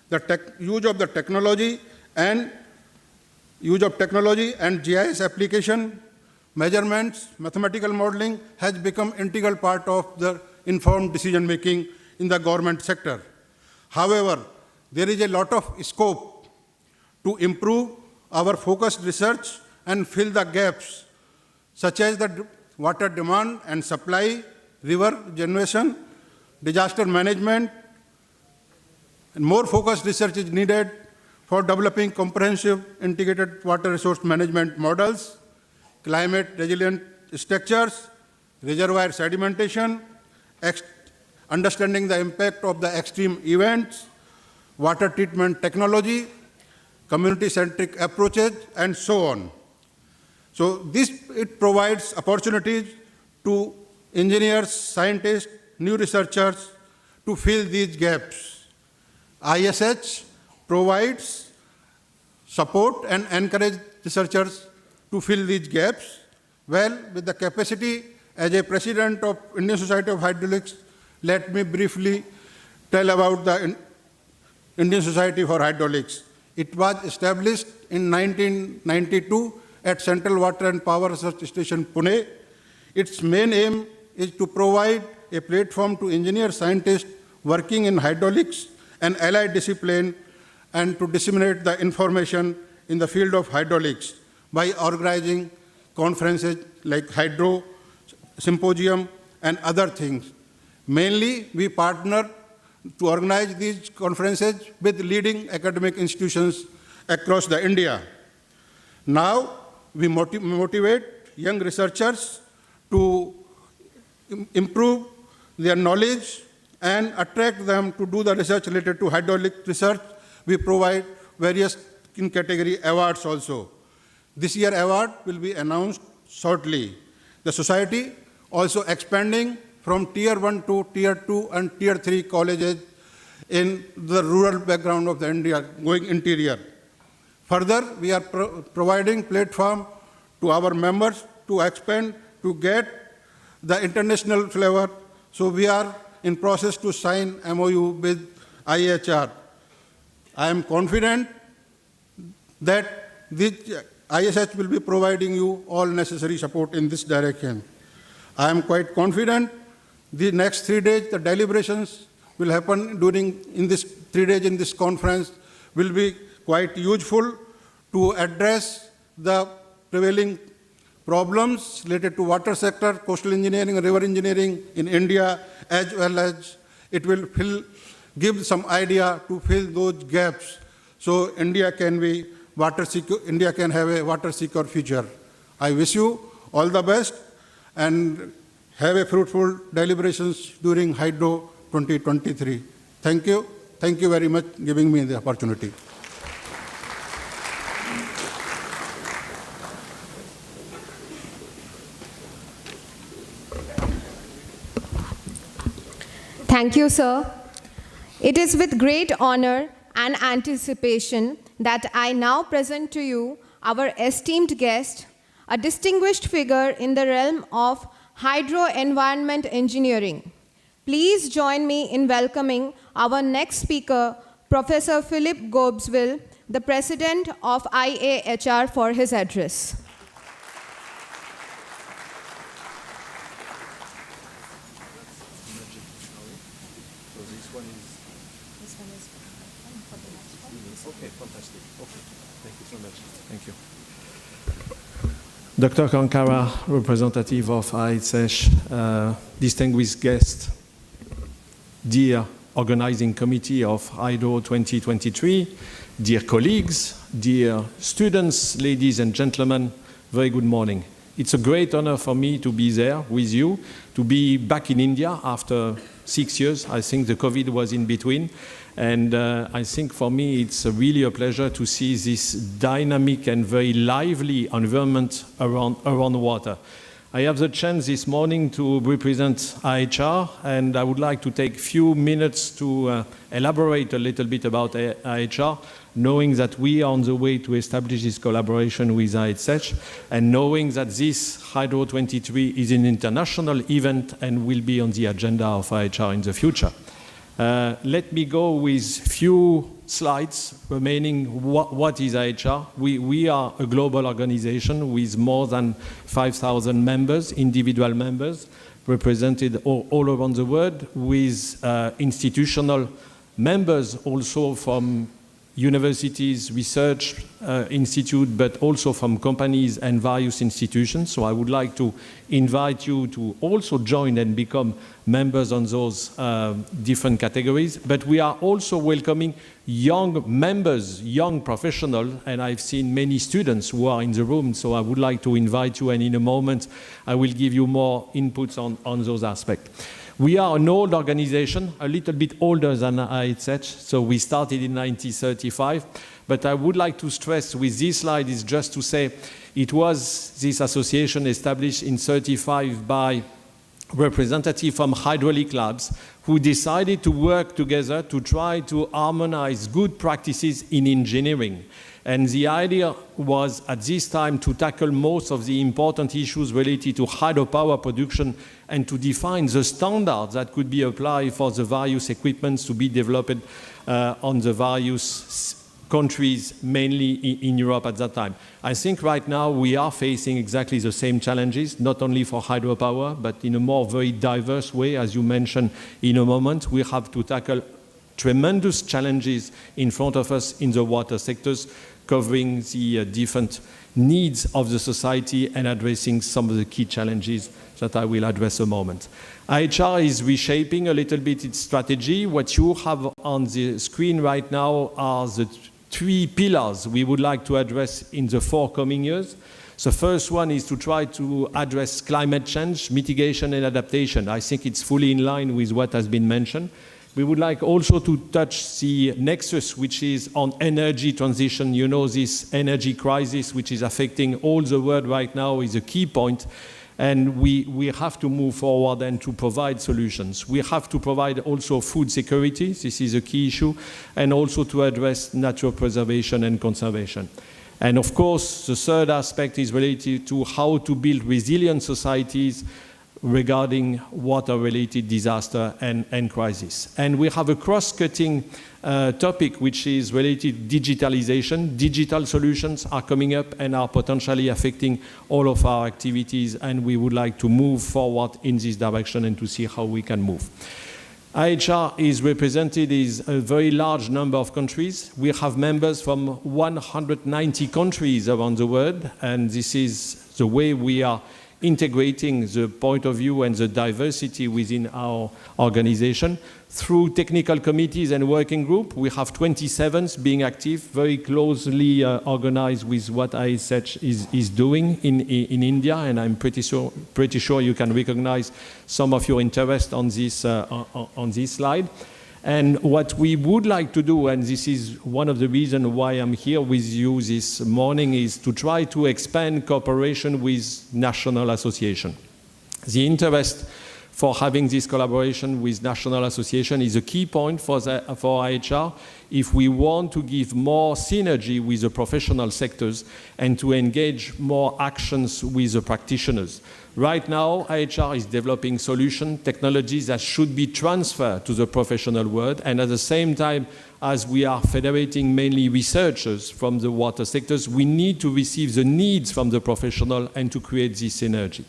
The use of technology and GIS application, measurements, mathematical modeling has become integral part of the informed decision making in the government sector. However, there is a lot of scope to improve our focused research and fill the gaps, such as the water demand and supply, river generation, disaster management, and more focused research is needed for developing comprehensive integrated water resource management models, climate resilient structures, reservoir sedimentation, understanding the impact of the extreme events, water treatment technology, community-centric approaches, and so on. So it provides opportunities to engineers, scientists, new researchers to fill these gaps. ISH provides support and encourage researchers to fill these gaps. Well, with the capacity as a president of Indian Society of Hydraulics, let me briefly tell about the Indian Society for Hydraulics. It was established in 1992 at Central Water and Power Research Station, Pune. Its main aim is to provide a platform to engineers, scientists working in hydraulics and allied discipline, and to disseminate the information in the field of hydraulics by organizing conferences like Hydro, Symposium, and other things. Mainly, we partner to organize these conferences with leading academic institutions across the India. Now, we motivate young researchers to improve their knowledge and attract them to do the research related to hydraulic research. We provide various category awards also. This year award will be announced shortly. The society also expanding from Tier 1 to Tier 2 and Tier 3 colleges in the rural background of the India, going interior. Further, we are providing platform to our members to expand, to get the international flavor. So we are in process to sign MOU with IAHR. I am confident that this ISH will be providing you all necessary support in this direction. I am quite confident the next 3 days, the deliberations will happen in this 3 days in this conference will be quite useful to address the prevailing problems related to water sector, coastal engineering, river engineering in India, as well as it will give some idea to fill those gaps so India can have a water secure future. I wish you all the best and have a fruitful deliberations during Hydro 2023. Thank you. Thank you very much for giving me the opportunity. Thank you, sir. It is with great honor and anticipation that I now present to you our esteemed guest, a distinguished figure in the realm of hydro-environment engineering. Please join me in welcoming our next speaker, Professor Philip Gobesville, the President of IAHR, for his address. Thank you. Dr. Kankara, representative of IHH, distinguished guest, dear organizing committee of Hydro 2023, dear colleagues, dear students, ladies and gentlemen, very good morning. It's a great honor for me to be there with you, to be back in India after 6 years. I think the COVID was in between. And I think for me, it's really a pleasure to see this dynamic and very lively environment around water. I have the chance this morning to represent IHR, and I would like to take a few minutes to elaborate a little bit about IHR, knowing that we are on the way to establish this collaboration with IHH, and knowing that this Hydro 23 is an international event and will be on the agenda of IHR in the future. Let me go with few slides remaining. What is IHR? We are a global organization with more than 5,000 members, individual members, represented all around the world, with institutional members also from universities, research institute, but also from companies and various institutions. So I would like to invite you to also join and become members on those different categories. But we are also welcoming young members, young professionals, and I've seen many students who are in the room, so I would like to invite you, and in a moment I will give you more inputs on those aspects. We are an old organization, a little bit older than IHH, so we started in 1935. But I would like to stress with this slide is just to say it was this association established in 1935 by representatives from hydraulic labs who decided to work together to try to harmonize good practices in engineering. And the idea was at this time to tackle most of the important issues related to hydropower production and to define the standards that could be applied for the various equipments to be developed on the various countries, mainly in Europe at that time. I think right now we are facing exactly the same challenges, not only for hydropower, but in a more very diverse way, as you mentioned in a moment. We have to tackle tremendous challenges in front of us in the water sectors, covering the different needs of the society and addressing some of the key challenges that I will address a moment. IHR is reshaping a little bit its strategy. What you have on the screen right now are the 3 pillars we would like to address in the forthcoming years. The first one is to try to address climate change, mitigation and adaptation. I think it's fully in line with what has been mentioned. We would like also to touch the nexus, which is on energy transition. You know, this energy crisis, which is affecting all the world right now, is a key point. And we have to move forward and to provide solutions. We have to provide also food security. This is a key issue. And also to address natural preservation and conservation. And of course, the third aspect is related to how to build resilient societies regarding water-related disaster and crisis. And we have a cross-cutting topic which is related to digitalization. Digital solutions are coming up and are potentially affecting all of our activities, and we would like to move forward in this direction and to see how we can move. IHR is represented in a very large number of countries. We have members from 190 countries around the world, and this is the way we are integrating the point of view and the diversity within our organization. Through technical committees and working group, we have 27 being active, very closely organized with what ISH is doing in India, and I'm pretty sure you can recognize some of your interest on this slide. And what we would like to do, and this is one of the reasons why I'm here with you this morning, is to try to expand cooperation with national associations. The interest for having this collaboration with national association is a key point for IHR if we want to give more synergy with the professional sectors and to engage more actions with the practitioners. Right now, IHR is developing solution technologies that should be transferred to the professional world, and at the same time, as we are federating mainly researchers from the water sectors, we need to receive the needs from the professional and to create this synergy.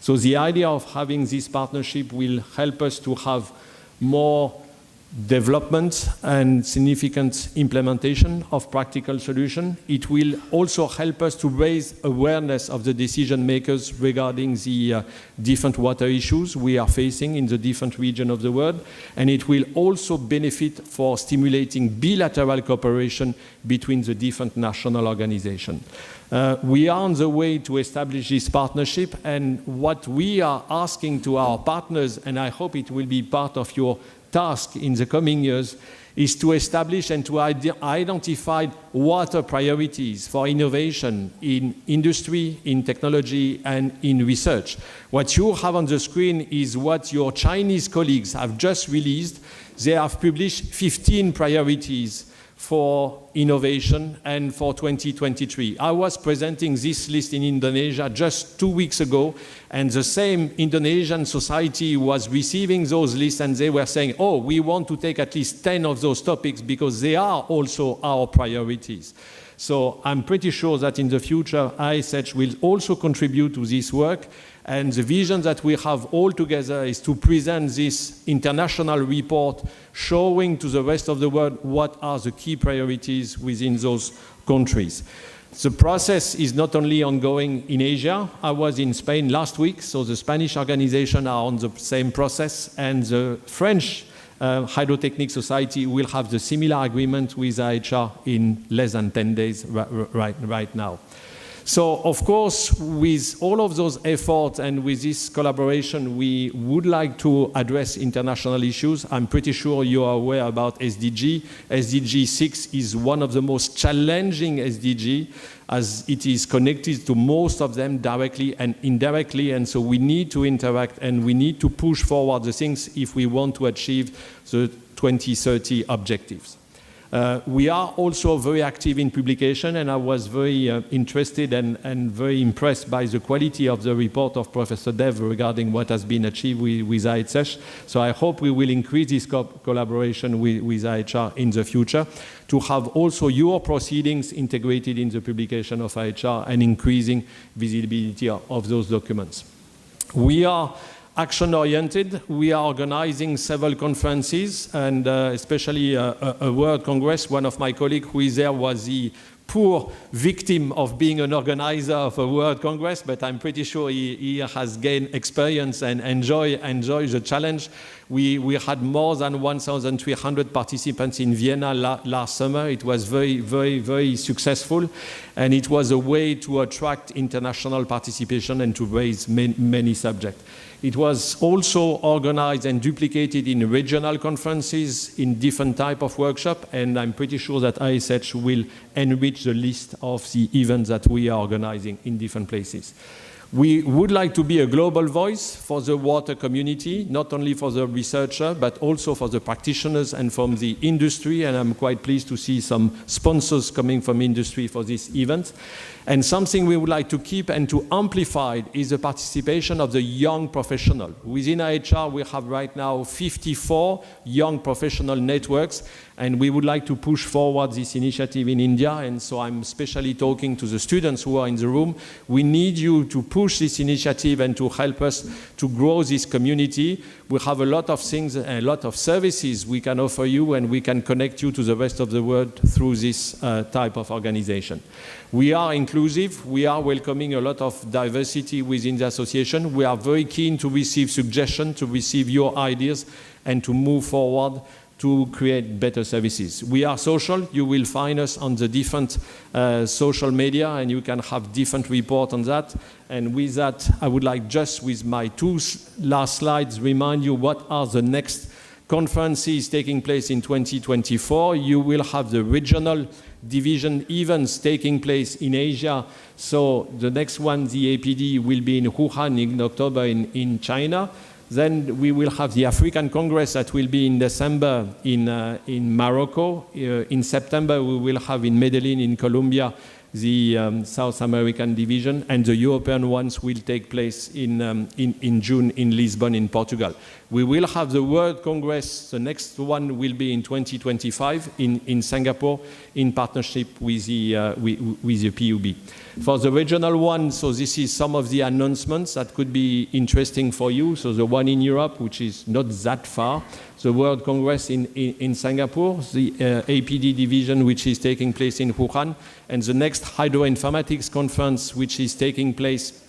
So the idea of having this partnership will help us to have more development and significant implementation of practical solutions. It will also help us to raise awareness of the decision makers regarding the different water issues we are facing in the different regions of the world. And it will also benefit for stimulating bilateral cooperation between the different national organizations. We are on the way to establish this partnership, and what we are asking to our partners, and I hope it will be part of your task in the coming years, is to establish and to identify water priorities for innovation in industry, in technology, and in research. What you have on the screen is what your Chinese colleagues have just released. They have published 15 priorities for innovation and for 2023. I was presenting this list in Indonesia just 2 weeks ago, and the same Indonesian society was receiving those lists, and they were saying, oh, we want to take at least 10 of those topics because they are also our priorities. So I'm pretty sure that in the future, ISH will also contribute to this work. And the vision that we have all together is to present this international report showing to the rest of the world what are the key priorities within those countries. The process is not only ongoing in Asia. I was in Spain last week, so the Spanish organization are on the same process, and the French Hydrotechnic Society will have the similar agreement with IHR in less than 10 days right now. So, of course, with all of those efforts and with this collaboration, we would like to address international issues. I'm pretty sure you are aware about SDG. SDG 6 is one of the most challenging SDG, as it is connected to most of them directly and indirectly, and so we need to interact and we need to push forward the things if we want to achieve the 2030 objectives. We are also very active in publication, and I was very interested and very impressed by the quality of the report of Professor Dev regarding what has been achieved with IHR. So I hope we will increase this collaboration with IHR in the future to have also your proceedings integrated in the publication of IHR and increasing visibility of those documents. We are action-oriented. We are organizing several conferences, and especially a World Congress. One of my colleagues who is there was the poor victim of being an organizer of a World Congress, but I'm pretty sure he has gained experience and enjoy the challenge. We had more than 1,300 participants in Vienna last summer. It was very, very, very successful, and it was a way to attract international participation and to raise many subjects. It was also organized and duplicated in regional conferences, in different type of workshops, and I'm pretty sure that ISH will enrich the list of the events that we are organizing in different places. We would like to be a global voice for the water community, not only for the researcher, but also for the practitioners and from the industry, and I'm quite pleased to see some sponsors coming from industry for this event. And something we would like to keep and to amplify is the participation of the young professional. Within IHR, we have right now 54 young professional networks, and we would like to push forward this initiative in India, and so I'm especially talking to the students who are in the room. We need you to push this initiative and to help us to grow this community. We have a lot of things, a lot of services we can offer you, and we can connect you to the rest of the world through this type of organization. We are inclusive. We are welcoming a lot of diversity within the association. We are very keen to receive suggestions, to receive your ideas, and to move forward to create better services. We are social. You will find us on the different social media, and you can have different reports on that. And with that, I would like just with my two last slides remind you what are the next conferences taking place in 2024. You will have the regional division events taking place in Asia. So the next one, the APD, will be in Wuhan in October in China. Then we will have the African Congress that will be in December in Morocco. In September, we will have in Medellin in Colombia the South American division, and the European ones will take place in June in Lisbon, in Portugal. We will have the World Congress, the next one will be in 2025 in Singapore, in partnership with the PUB. For the regional one, so this is some of the announcements that could be interesting for you. So the one in Europe, which is not that far, the World Congress in Singapore, the APD division, which is taking place in Wuhan, and the next Hydroinformatics Conference, which is taking place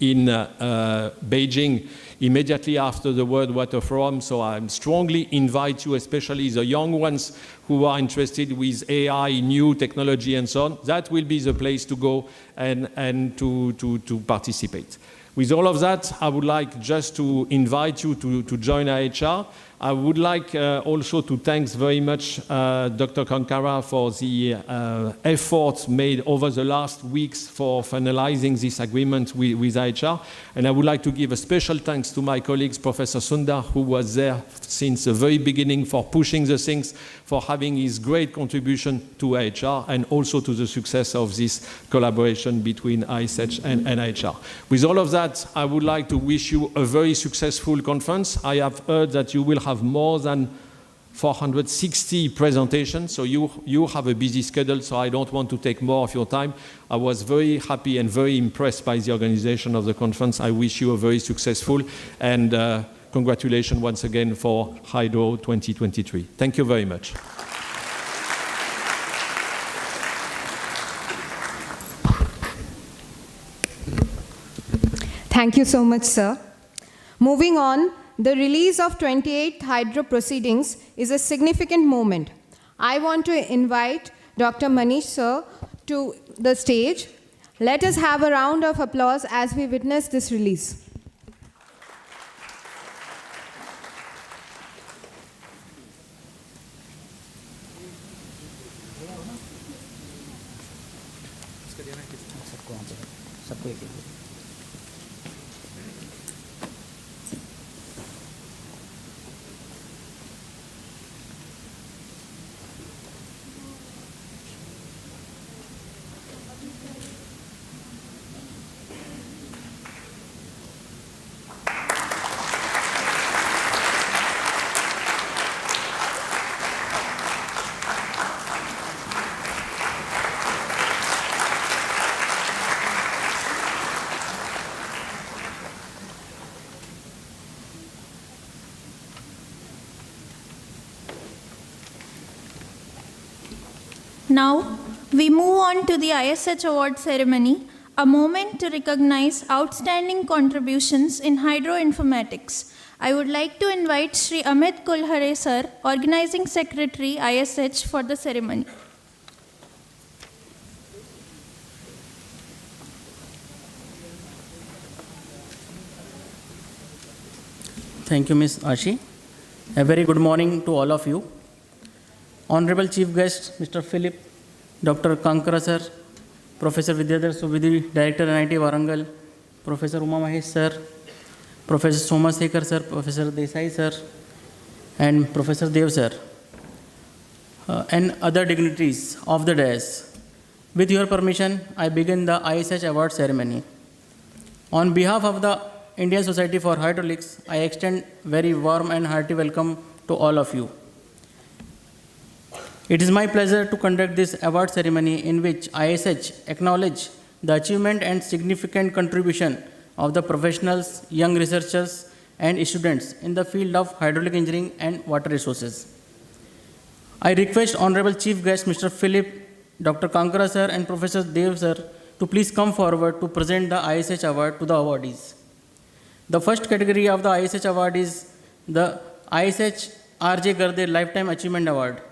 in Beijing immediately after the World Water Forum. So I strongly invite you, especially the young ones who are interested with AI, new technology and so on, that will be the place to go and to participate. With all of that, I would like just to invite you to join IAHR. I would like also to thank very much Dr. Kankara for the efforts made over the last weeks for finalizing this agreement with IAHR. And I would like to give a special thanks to my colleagues, Professor Sundar, who was there since the very beginning for pushing the things, for having his great contribution to IAHR, and also to the success of this collaboration between ISH and IAHR. With all of that, I would like to wish you a very successful conference. I have heard that you will have more than 460 presentations, so you have a busy schedule, so I don't want to take more of your time. I was very happy and very impressed by the organization of the conference. I wish you a very successful, and congratulations once again for Hydro 2023. Thank you very much. Thank you so much, sir. Moving on, the release of 28th Hydro Proceedings is a significant moment. I want to invite Dr. Manish, sir, to the stage. Let us have a round of applause as we witness this release. Now, we move on to the ISH Award ceremony, a moment to recognize outstanding contributions in hydroinformatics. I would like to invite Sri Amit Kulhare sir, Organizing Secretary, ISH, for the ceremony. Thank you, Ms. Ashi. A very good morning to all of you. Honorable Chief Guest, Mr. Philip, Dr. Kankara sir, Professor Vidyadhar Subidhi, Director NIT Warangal, Professor Uma Mahesh sir, Professor Somasekhar sir, Professor Desai sir, and Professor Dev sir, and other dignitaries of the dais. With your permission, I begin the ISH Award ceremony. On behalf of the Indian Society for Hydraulics, I extend very warm and hearty welcome to all of you. It is my pleasure to conduct this award ceremony in which ISH acknowledge the achievement and significant contribution of the professionals, young researchers, and students in the field of hydraulic engineering and water resources. I request Honorable Chief Guest Mr. Philip, Dr. Kankara sir, and Professor Dev sir to please come forward to present the ISH award to the awardees. The first category of the ISH award is the ISH R.J. Garde Lifetime Achievement Award.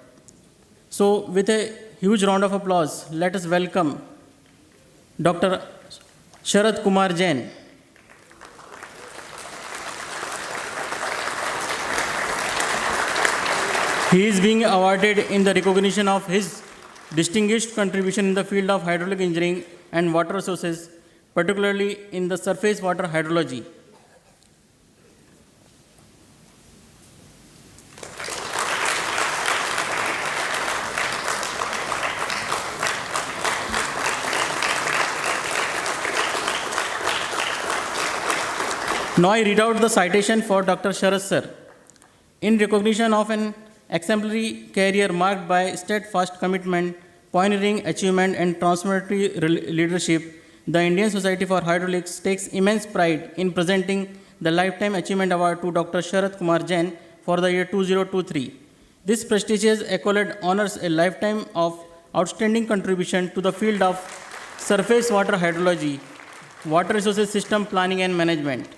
So, with a huge round of applause, let us welcome Dr. Sharad Kumar Jain. He is being awarded in the recognition of his distinguished contribution in the field of hydraulic engineering and water resources, particularly in the surface water hydrology. Now I read out the citation for Dr. Sharad sir. In recognition of an exemplary career marked by steadfast commitment, pioneering achievement, and transformative leadership, the Indian Society for Hydraulics takes immense pride in presenting the Lifetime Achievement Award to Dr. Sharad Kumar Jain for the year 2023. This prestigious accolade honors a lifetime of outstanding contribution to the field of surface water hydrology, water resources system planning and management,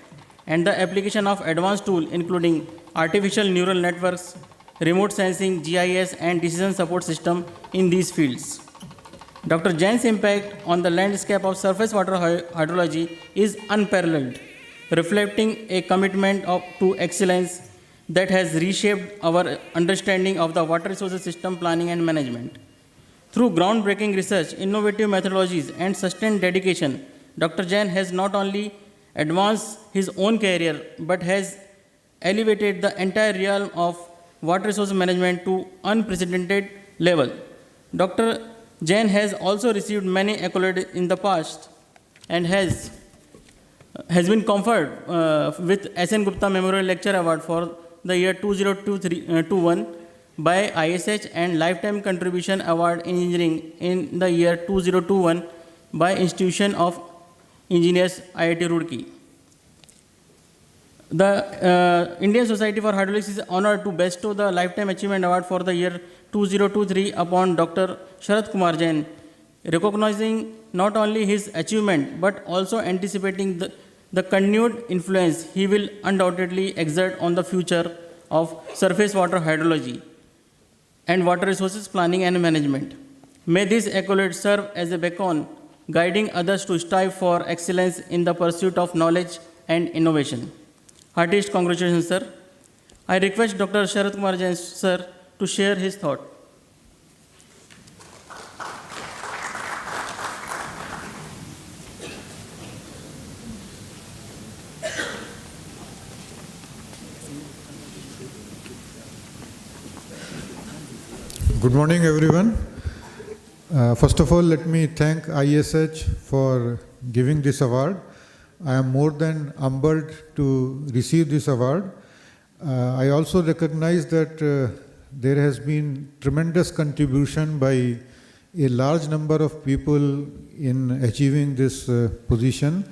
and the application of advanced tools including artificial neural networks, remote sensing, GIS, and decision support system in these fields. Dr. Jain's impact on the landscape of surface water hydrology is unparalleled, reflecting a commitment to excellence that has reshaped our understanding of the water resources system planning and management. Through groundbreaking research, innovative methodologies, and sustained dedication, Dr. Jain has not only advanced his own career but has elevated the entire realm of water resource management to unprecedented level. Dr. Jain has also received many accolades in the past and has been conferred with S.N. Gupta Memorial Lecture Award for the year 2021 by ISH and Lifetime Contribution Award in Engineering in the year 2021 by Institution of Engineers, IIT Roorkee. The Indian Society for Hydraulics is honored to bestow the Lifetime Achievement Award for the year 2023 upon Dr. Sharad Kumar Jain, recognizing not only his achievement but also anticipating the continued influence he will undoubtedly exert on the future of surface water hydrology and water resources planning and management. May this accolade serve as a beacon guiding others to strive for excellence in the pursuit of knowledge and innovation. Heartiest congratulations, sir. I request Dr. Sharad Kumar Jain, sir, to share his thought. Good morning, everyone. First of all, let me thank ISH for giving this award. I am more than humbled to receive this award. I also recognize that there has been tremendous contribution by a large number of people in achieving this position.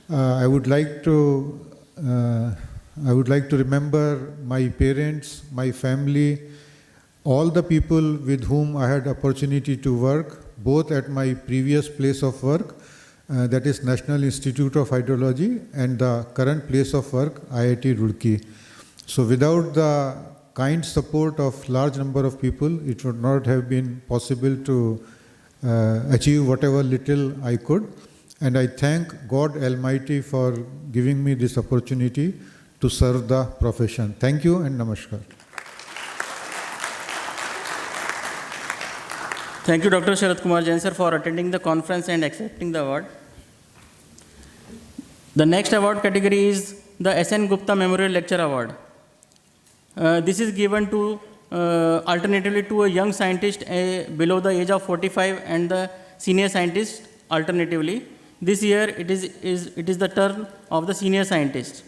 I would like to remember my parents, my family, all the people with whom I had opportunity to work, both at my previous place of work, that is National Institute of Hydrology, and the current place of work, IIT Roorkee. So without the kind support of large number of people, it would not have been possible to achieve whatever little I could. And I thank God Almighty for giving me this opportunity to serve the profession. Thank you and namaskar. Thank you, Dr. Sharad Kumar Jain, sir, for attending the conference and accepting the award. The next award category is the S.N. Gupta Memorial Lecture Award. This is given to alternatively to a young scientist below the age of 45 and the senior scientist alternatively. This year it is the turn of the senior scientist.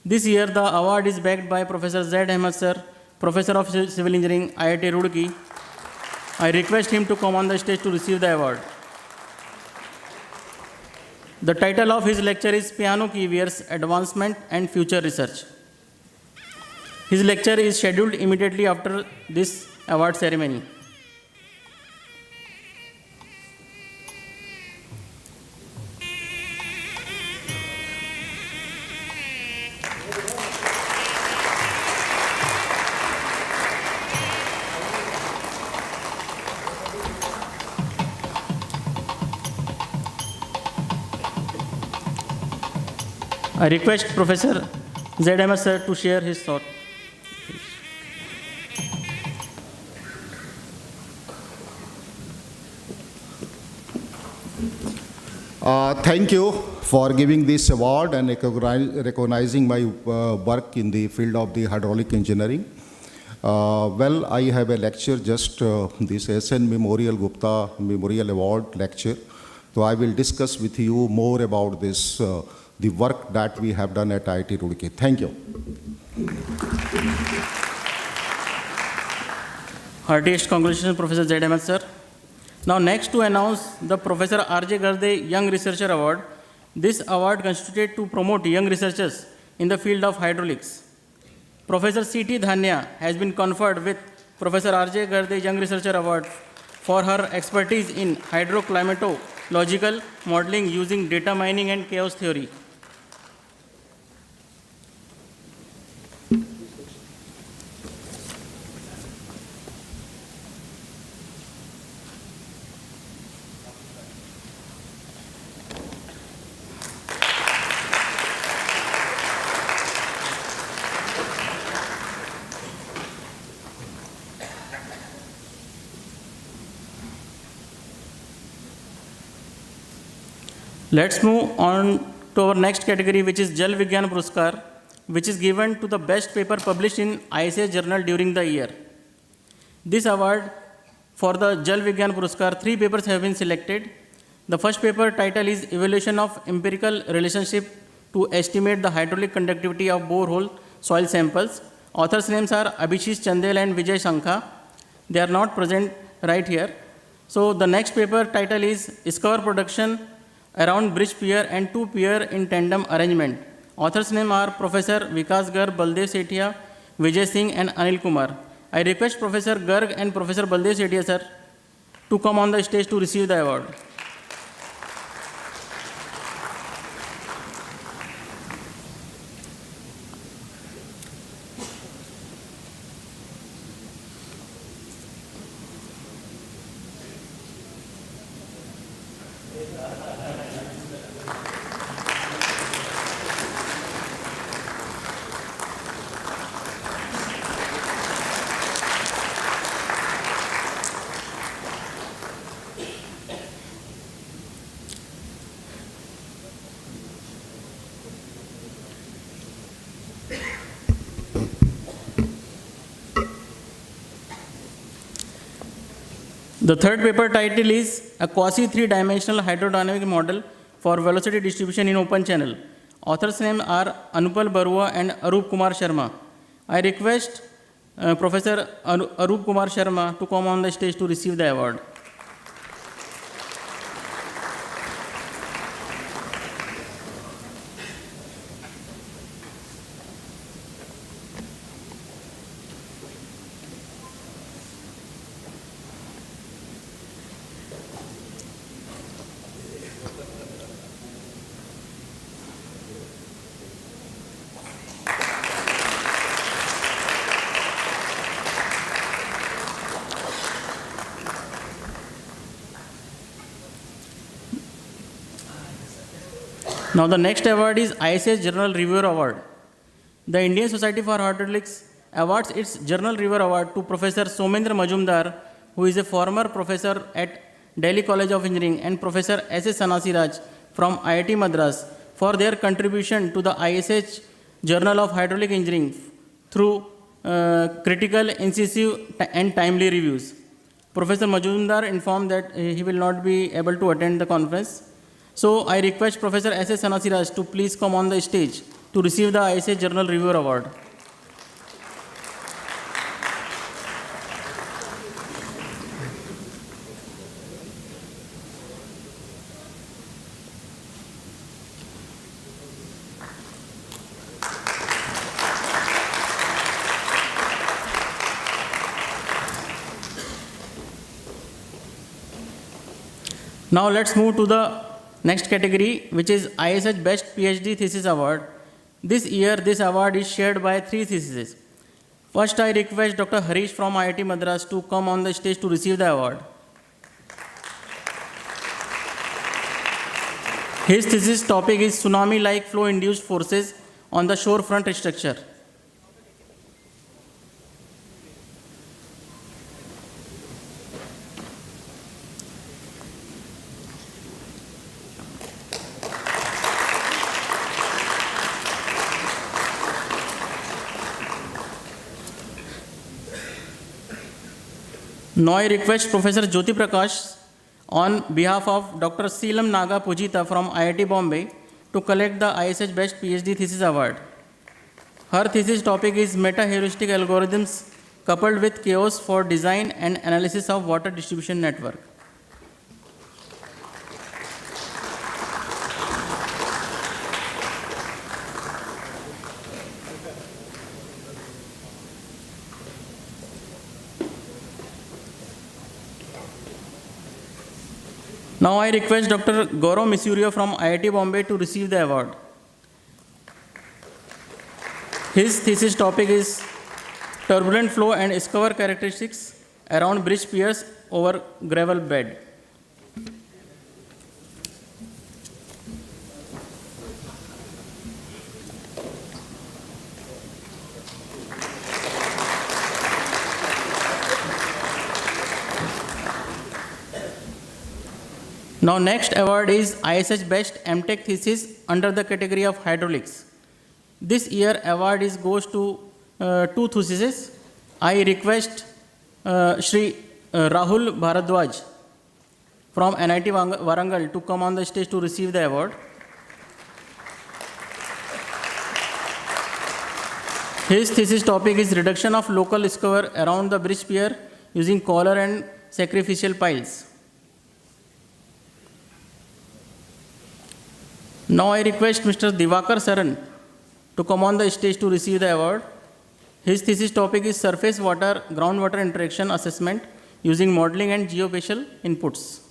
This year the award is backed by Professor Z. Ahmed sir, Professor of Civil Engineering, IIT Roorkee. I request him to come on the stage to receive the award. The title of his lecture is Piano Keywords, Advancement and Future Research. His lecture is scheduled immediately after this award ceremony. I request Professor Z. Ahmed sir to share his thought. Thank you for giving this award and recognizing my work in the field of the hydraulic engineering. Well, I have a lecture, just this S.N. Memorial Gupta Memorial Award lecture. So I will discuss with you more about this, the work that we have done at IIT Roorkee. Thank you. Heartiest congratulations, Professor Z. Ahmed, sir. Now, next to announce the Professor R.J. Garde Young Researcher Award. This award constituted to promote young researchers in the field of hydraulics. Professor C.T. Dhanya has been conferred with Professor R.J. Garde Young Researcher Award for her expertise in hydroclimatological modeling using data mining and chaos theory. Let's move on to our next category, which is Jal Vigyan Puruskar, which is given to the best paper published in IAHR journal during the year. This award for the Jal Vigyan Puruskar, 3 papers have been selected. The first paper title is Evaluation of Empirical Relationship to Estimate the Hydraulic Conductivity of Borehole Soil Samples. Authors' names are Abhishish Chandel and Vijay Shankha. They are not present right here. So the next paper title is Scour Production Around Bridge Pier and 2 Pier in Tandem Arrangement. Authors' name are Professor Vikas Garg, Baldev Sethia, Vijay Singh and Anil Kumar. I request Professor Garg and Professor Baldev Sethia, sir, to come on the stage to receive the award. The third paper title is A Quasi 3-Dimensional Hydrodynamic Model for Velocity Distribution in Open Channel. Authors' names are Anupal Barua and Arup Kumar Sharma. I request Professor Arup Kumar Sharma to come on the stage to receive the award. Now the next award is IAHR Journal Reviewer Award. The Indian Society for Hydraulics awards its Journal Reviewer Award to Professor Somendra Majumdar, who is a former professor at Delhi College of Engineering, and Professor S.S. Sanasiraj from IIT Madras for their contribution to the IAHR Journal of Hydraulic Engineering through critical, incisive and timely reviews. Professor Majumdar informed that he will not be able to attend the conference. So I request Professor S.S. Sanasiraj to please come on the stage to receive the IAHR Journal Reviewer Award. Now let's move to the next category, which is IAHR Best PhD Thesis Award. This year, this award is shared by 3 theses. First, I request Dr. Harish from IIT Madras to come on the stage to receive the award. His thesis topic is Tsunami-like flow-induced forces on the shorefront structure. Now I request Professor Jyoti Prakash, on behalf of Dr. Seelam Naga Pujita from IIT Bombay to collect the ISH Best PhD Thesis Award. Her thesis topic is Meta-heuristic algorithms coupled with chaos for design and analysis of water distribution network. Now I request Dr. Gaurav Misuria from IIT Bombay to receive the award. His thesis topic is turbulent flow and scour characteristics around bridge piers over gravel bed. Now next award is ISH Best MTech Thesis under the category of hydraulics. This year award goes to two theses. I request Shri Rahul Bharadwaj from NIT Warangal to come on the stage to receive the award. His thesis topic is reduction of local scour around the bridge pier using collar and sacrificial piles. Now I request Mr. Divakar Saran to come on the stage to receive the award. His thesis topic is surface water groundwater interaction assessment using modeling and geospatial inputs.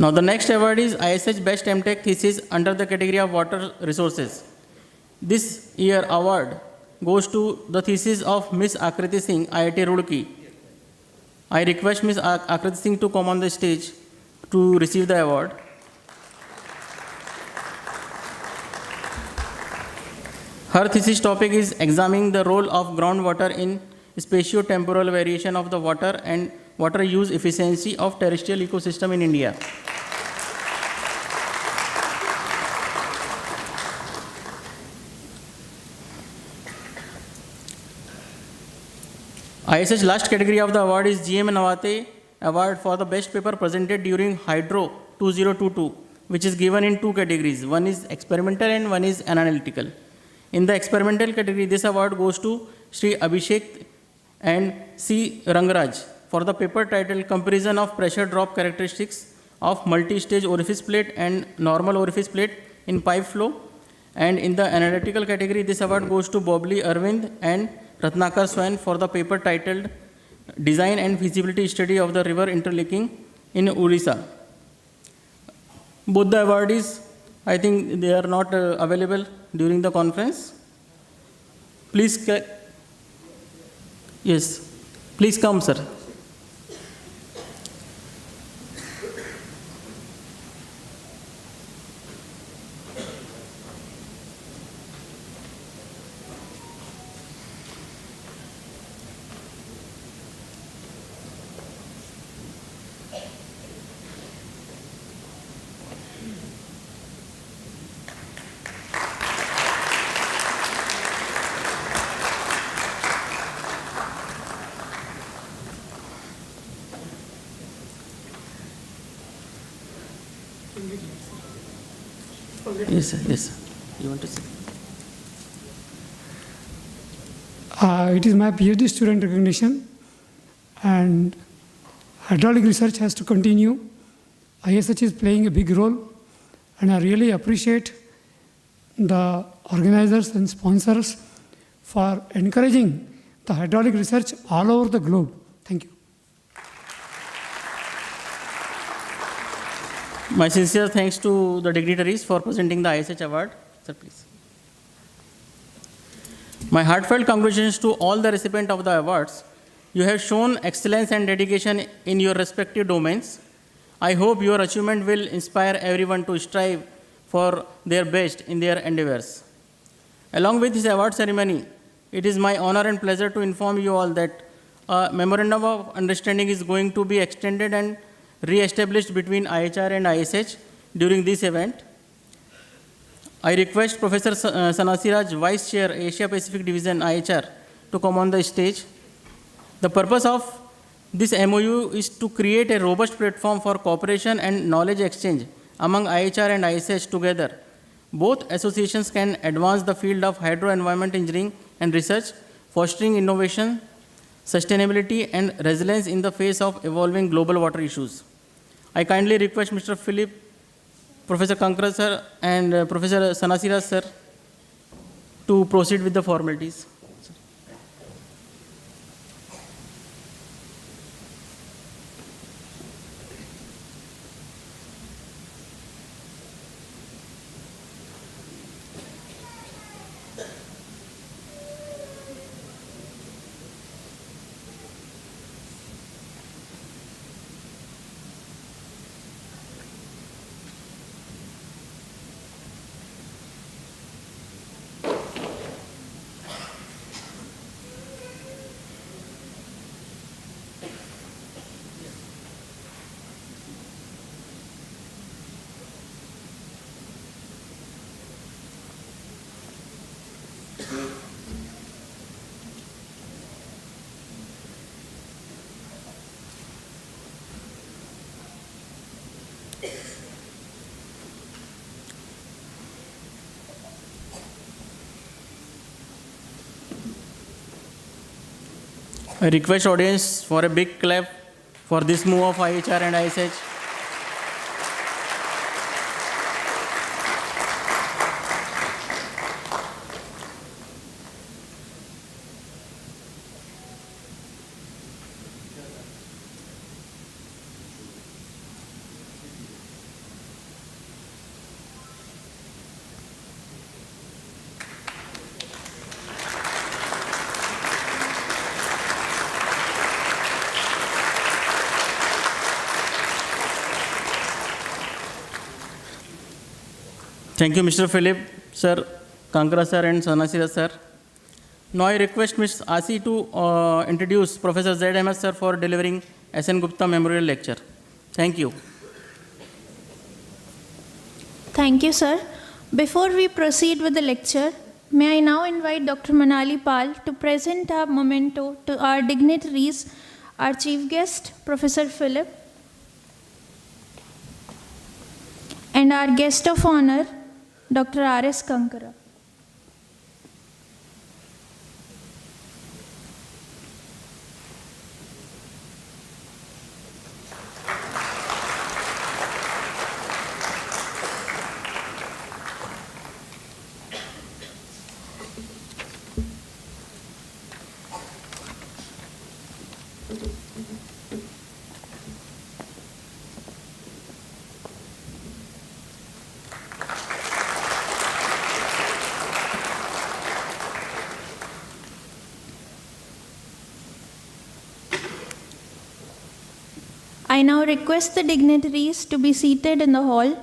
Now the next award is ISH Best MTech Thesis under the category of water resources. This year award goes to the thesis of Ms. Akriti Singh, IIT Roorkee. I request Ms. Akriti Singh to come on the stage to receive the award. Her thesis topic is examining the role of groundwater in spatio-temporal variation of the water and water use efficiency of terrestrial ecosystem in India. ISH last category of the award is GM Nawate Award for the best paper presented during Hydro 2022, which is given in two categories. One is experimental and one is analytical. In the experimental category, this award goes to Sri Abhishek and C. Rangaraj for the paper titled Comparison of Pressure Drop Characteristics of Multi-Stage Orifice Plate and Normal Orifice Plate in Pipe Flow. And in the analytical category, this award goes to Bobley Arvind and Ratnakar Swain for the paper titled Design and Feasibility Study of the River Interlinking in Orissa. Both the awardees, I think they are not available during the conference. Please, yes, please come, sir. Yes, sir. Yes, sir. You want to say? It is my PhD student recognition, and hydraulic research has to continue. ISH is playing a big role, and I really appreciate the organizers and sponsors for encouraging the hydraulic research all over the globe. Thank you. My sincere thanks to the dignitaries for presenting the ISH award. Sir, please. My heartfelt congratulations to all the recipients of the awards. You have shown excellence and dedication in your respective domains. I hope your achievement will inspire everyone to strive for their best in their endeavors. Along with this award ceremony, it is my honor and pleasure to inform you all that a memorandum of understanding is going to be extended and re-established between IHR and ISH during this event. I request Professor Sanasiraj, Vice Chair, Asia Pacific Division, IHR, to come on the stage. The purpose of this MOU is to create a robust platform for cooperation and knowledge exchange among IHR and ISH together. Both associations can advance the field of hydro environment engineering and research, fostering innovation, sustainability, and resilience in the face of evolving global water issues. I kindly request Mr. Philip, Professor Kankara sir, and Professor Sanasiraj sir to proceed with the formalities. I request audience for a big clap for this move of IHR and ISH. Thank you, Mr. Philip, sir, Kankara sir, and Sanasiraj sir. Now I request Ms. Asi to introduce Professor Z. Ahmed sir for delivering S.N. Gupta Memorial Lecture. Thank you. Thank you, sir. Before we proceed with the lecture, may I now invite Dr. Manali Pal to present our memento to our dignitaries, our chief guest, Professor Philip, and our guest of honor, Dr. R.S. Kankara. I now request the dignitaries to be seated in the hall.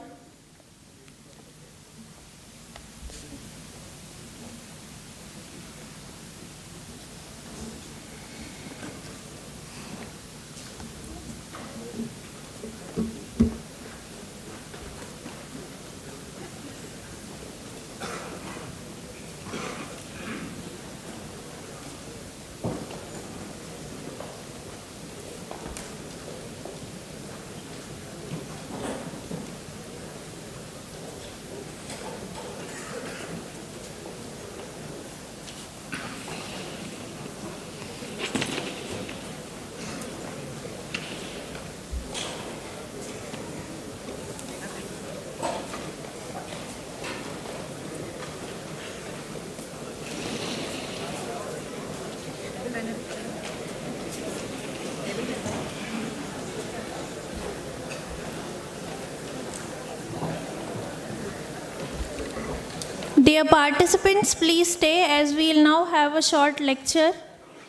Dear participants, please stay as we will now have a short lecture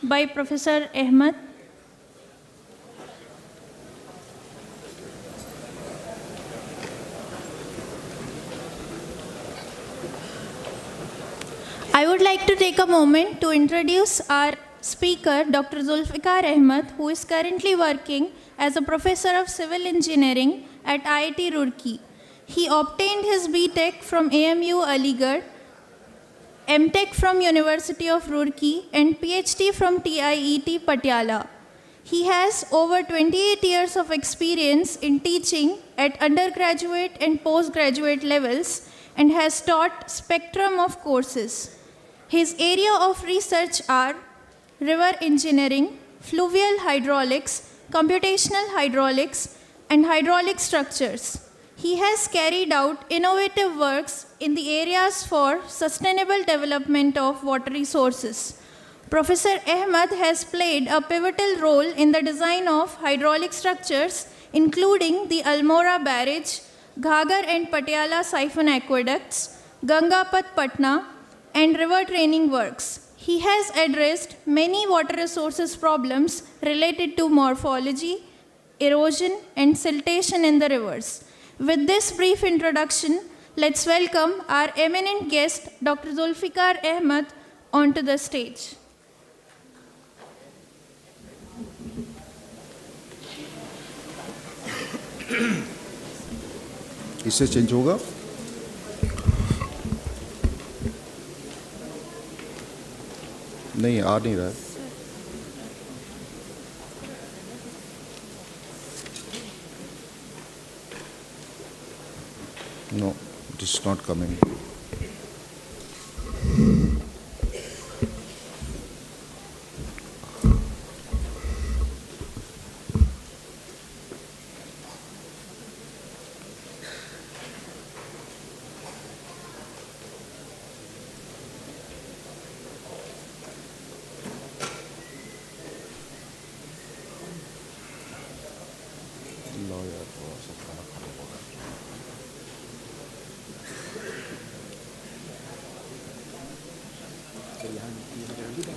by Professor Ahmed. I would like to take a moment to introduce our speaker Dr. Zulfikar Ahmed, who is currently working as a professor of civil engineering at IIT Roorkee. He obtained his BTech from AMU Aligarh, MTech from University of Roorkee, and PhD from TIET Patiala. He has over 28 years of experience in teaching at undergraduate and postgraduate levels and has taught spectrum of courses. His area of research are river engineering, fluvial hydraulics, computational hydraulics, and hydraulic structures. He has carried out innovative works in the areas for sustainable development of water resources. Professor Ahmed has played a pivotal role in the design of hydraulic structures, including the Almora Barrage, Ghagar and Patiala Siphon Aqueducts, Gangapat Patna, and river training works. He has addressed many water resources problems related to morphology, erosion, and siltation in the rivers. With this brief introduction, let's welcome our eminent guest, Dr. Zulfikar Ahmed, onto the stage. इससे change होगा नहीं आ नहीं रहा है No, it is not coming.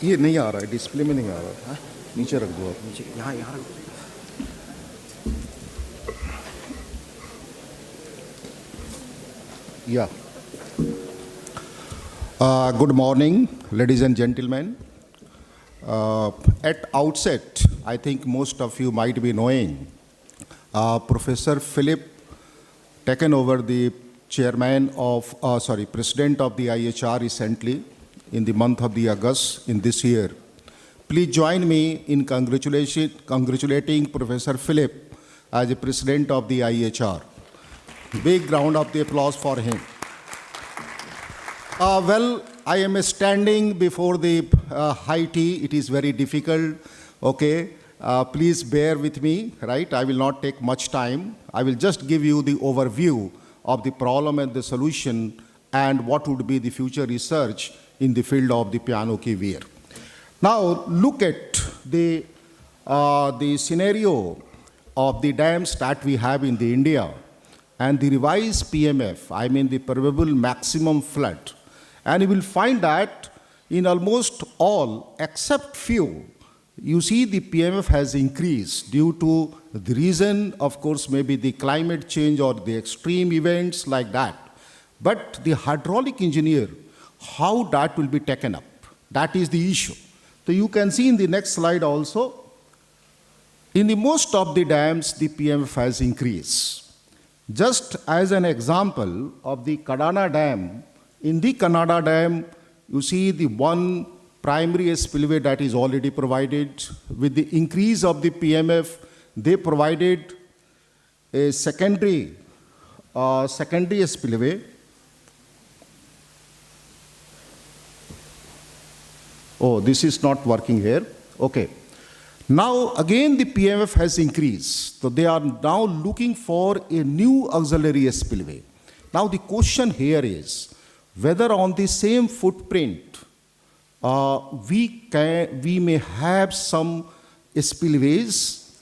ये नहीं आ रहा है डिस्प्ले में नहीं आ रहा है नीचे रख दो आप नीचे यहाँ यहाँ रख Yeah. Good morning, ladies and gentlemen. At outset, I think most of you might be knowing, Professor Philip taken over the president of the IAHR recently in the month of the August in this year. Please join me in congratulating Professor Philip as the president of the IAHR. Big round of the applause for him. Well, I am standing before the high tea. It is very difficult. Okay, please bear with me, right? I will not take much time. I will just give you the overview of the problem and the solution and what would be the future research in the field of the piano key weir. Now, look at the scenario of the dams that we have in the India and the revised PMF, I mean the probable maximum flood. And you will find that in almost all, except few, you see the PMF has increased due to the reason, of course, maybe the climate change or the extreme events like that. But the hydraulic engineer, how that will be taken up, that is the issue. So you can see in the next slide also, in the most of the dams, the PMF has increased. Just as an example of the Kadana Dam, in the Kannada Dam, you see the one primary spillway that is already provided. With the increase of the PMF, they provided a secondary spillway. Oh, this is not working here. Okay. Now, again, the PMF has increased. So they are now looking for a new auxiliary spillway. Now, the question here is whether on the same footprint, we may have some spillways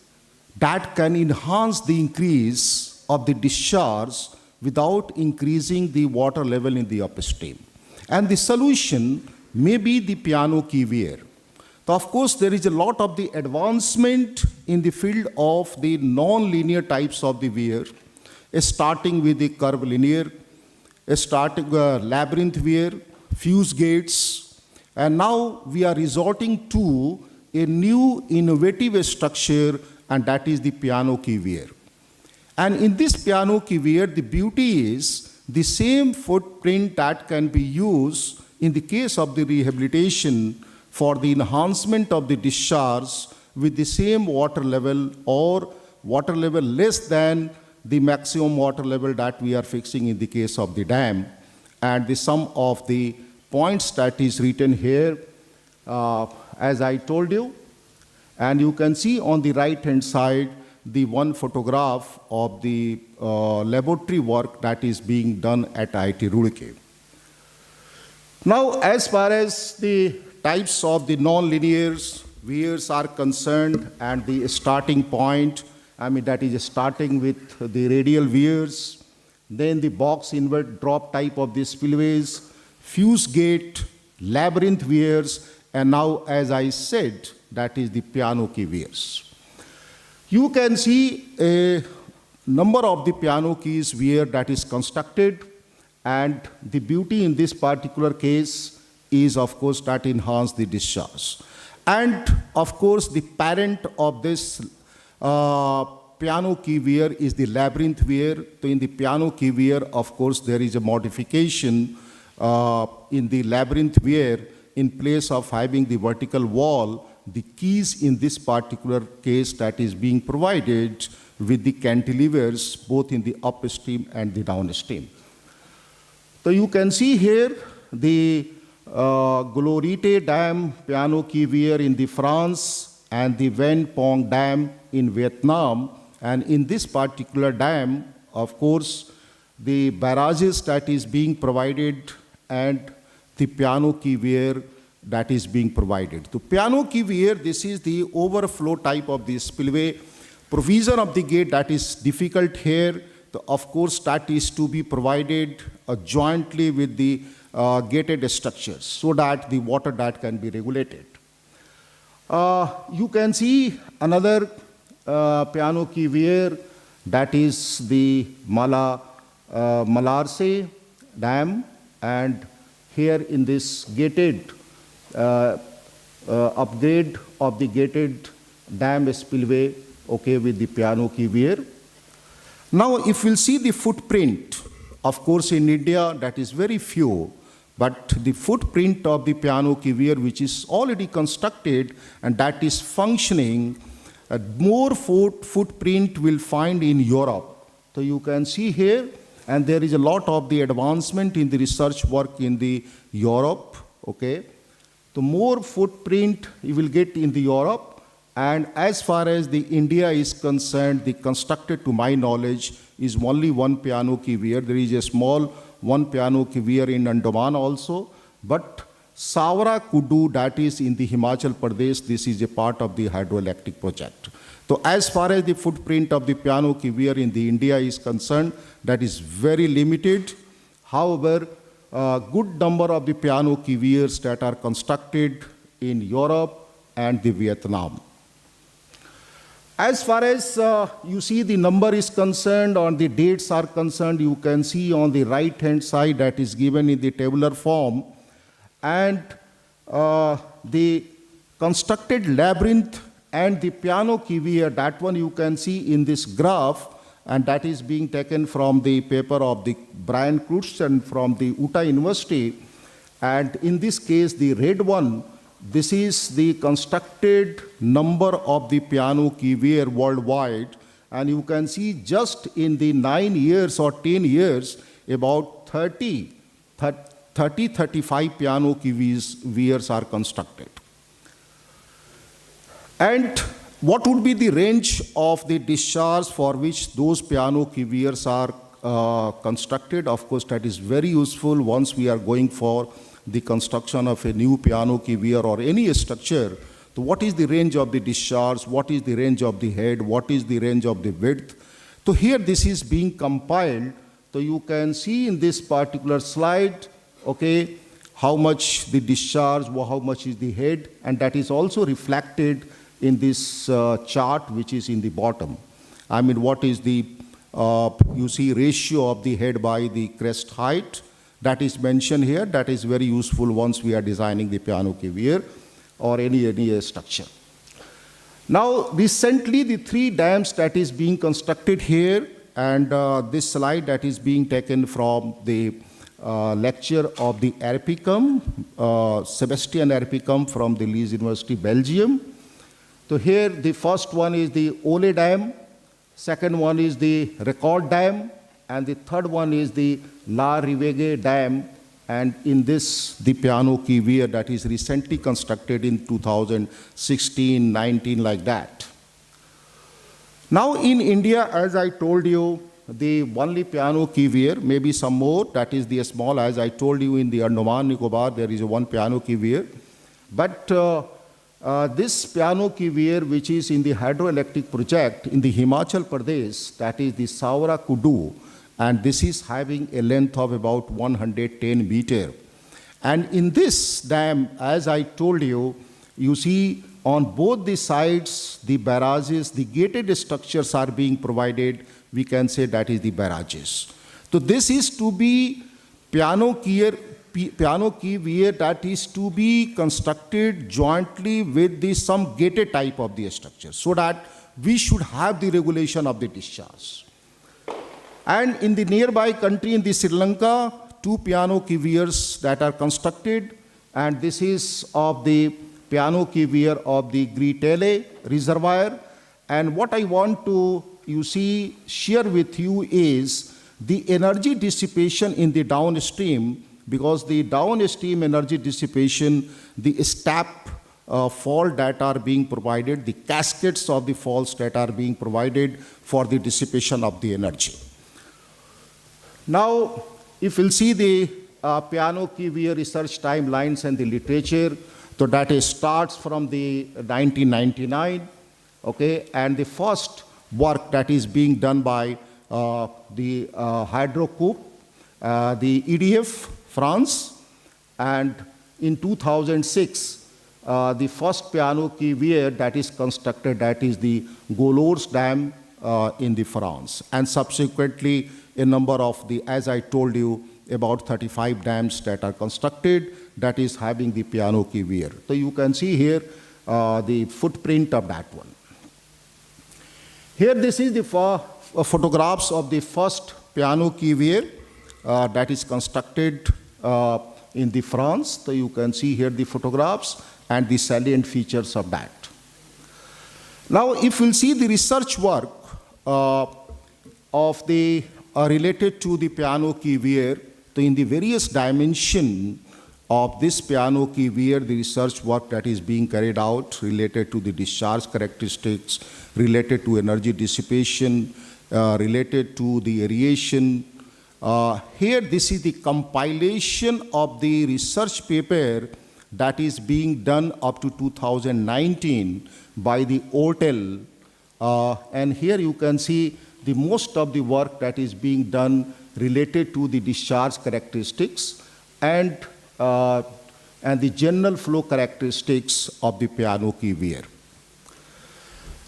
that can enhance the increase of the discharge without increasing the water level in the upstream. And the solution may be the piano key weir. So of course, there is a lot of the advancement in the field of the non-linear types of the weir, starting with the curvilinear, starting labyrinth weir, fuse gates, And now we are resorting to a new innovative structure, and that is the piano key weir. And in this piano key weir, the beauty is the same footprint that can be used in the case of the rehabilitation for the enhancement of the discharge with the same water level or water level less than the maximum water level that we are fixing in the case of the dam. And the sum of the points that is written here, as I told you, and you can see on the right hand side the one photograph of the laboratory work that is being done at IIT Roorkee. Now, as far as the types of the non-linear weirs are concerned and the starting point, that is starting with the radial weirs, then the box invert drop type of the spillways, fuse gate, labyrinth weirs, and now, as I said, that is the piano key weirs. You can see a number of the piano keys weir that is constructed, and the beauty in this particular case is, of course, that enhance the discharge. And, of course, the parent of this piano key weir is the labyrinth weir. So in the piano key weir, of course, there is a modification in the labyrinth weir. In place of having the vertical wall, the keys in this particular case that is being provided with the cantilevers both in the upstream and the downstream. So you can see here the Glorite Dam piano key weir in the France and the Ven Pong Dam in Vietnam. And in this particular dam, of course, the barrages that is being provided and the piano key weir that is being provided. The piano key weir, this is the overflow type of the spillway. Provision of the gate that is difficult here. Of course, that is to be provided jointly with the gated structures so that the water that can be regulated. You can see another piano key weir, that is the Malarse Dam, and here in this gated upgrade of the gated dam spillway, okay, with the piano key weir. Now, if we'll see the footprint, of course, in India, that is very few, but the footprint of the piano key weir, which is already constructed and that is functioning, more footprint will find in Europe. So you can see here, and there is a lot of the advancement in the research work in the Europe, okay. The more footprint you will get in the Europe, and as far as the India is concerned, the constructed, to my knowledge, is only one piano key weir. There is a small one piano key weir in Andaman also, but Savara Kudu, that is in the Himachal Pradesh, this is a part of the hydroelectric project. So as far as the footprint of the piano key weir in the India is concerned, that is very limited. However, a good number of the piano key weirs that are constructed in Europe and the Vietnam. As far as you see the number is concerned, or the dates are concerned, you can see on the right hand side that is given in the tabular form, and the constructed labyrinth and the piano key weir, that one you can see in this graph, and that is being taken from the paper of the Brian Crutzen from the Utah University. And in this case, the red one, this is the constructed number of the piano key weir worldwide. And you can see just in the 9 years or 10 years, about 35 piano key weirs are constructed. And what would be the range of the discharge for which those piano key weirs are constructed? Of course, that is very useful once we are going for the construction of a new piano key weir or any structure. So what is the range of the discharge? What is the range of the head? What is the range of the width? So here this is being compiled. So you can see in this particular slide, okay, how much the discharge, how much is the head, and that is also reflected in this chart which is in the bottom. What is the, you see, ratio of the head by the crest height, that is mentioned here, that is very useful once we are designing the piano clavier or any structure. Now, recently, the 3 dams that is being constructed here, and this slide that is being taken from the lecture of the Erpicum, Sebastian Erpicum from the Leeds University, Belgium. So here, the first one is the Ole Dam, second one is the Record Dam, and the third one is the La Rivege Dam, and in this, the piano clavier that is recently constructed in 2016, 19, like that. Now in India, as I told you, the only piano clavier, maybe some more, that is the small, as I told you in the Andaman Nicobar, there is one piano clavier. But this piano clavier, which is in the hydroelectric project in the Himachal Pradesh, that is the Saura Kudu, and this is having a length of about 110 meters. And in this dam, as I told you, you see on both the sides, the barrages, the gated structures are being provided. We can say that is the barrages. So this is to be piano clavier that is to be constructed jointly with the some gated type of the structure, so that we should have the regulation of the discharge. And in the nearby country, in the Sri Lanka, 2 piano claviers that are constructed, and this is of the piano clavier of the Gritele reservoir. And what I want to, share with you is the energy dissipation in the downstream, because the downstream energy dissipation, the step fall that are being provided, the cascades of the falls that are being provided for the dissipation of the energy. Now, if we'll see the piano clavier research timelines and the literature, so that starts from the 1999, okay, and the first work that is being done by the Hydrocoup, the EDF, France, and in 2006, the first piano clavier that is constructed, that is the Golors Dam in the France, and subsequently a number of the, as I told you, about 35 dams that are constructed that is having the piano clavier. So you can see here the footprint of that one. Here this is the photographs of the first piano clavier that is constructed in the France. So you can see here the photographs and the salient features of that. Now if we'll see the research work of the related to the piano clavier, so in the various dimensions of this piano clavier, the research work that is being carried out related to the discharge characteristics, related to energy dissipation, related to the aeration. Here, this is the compilation of the research paper that is being done up to 2019 by the OTEL. And here you can see the most of the work that is being done related to the discharge characteristics and the general flow characteristics of the piano clavier.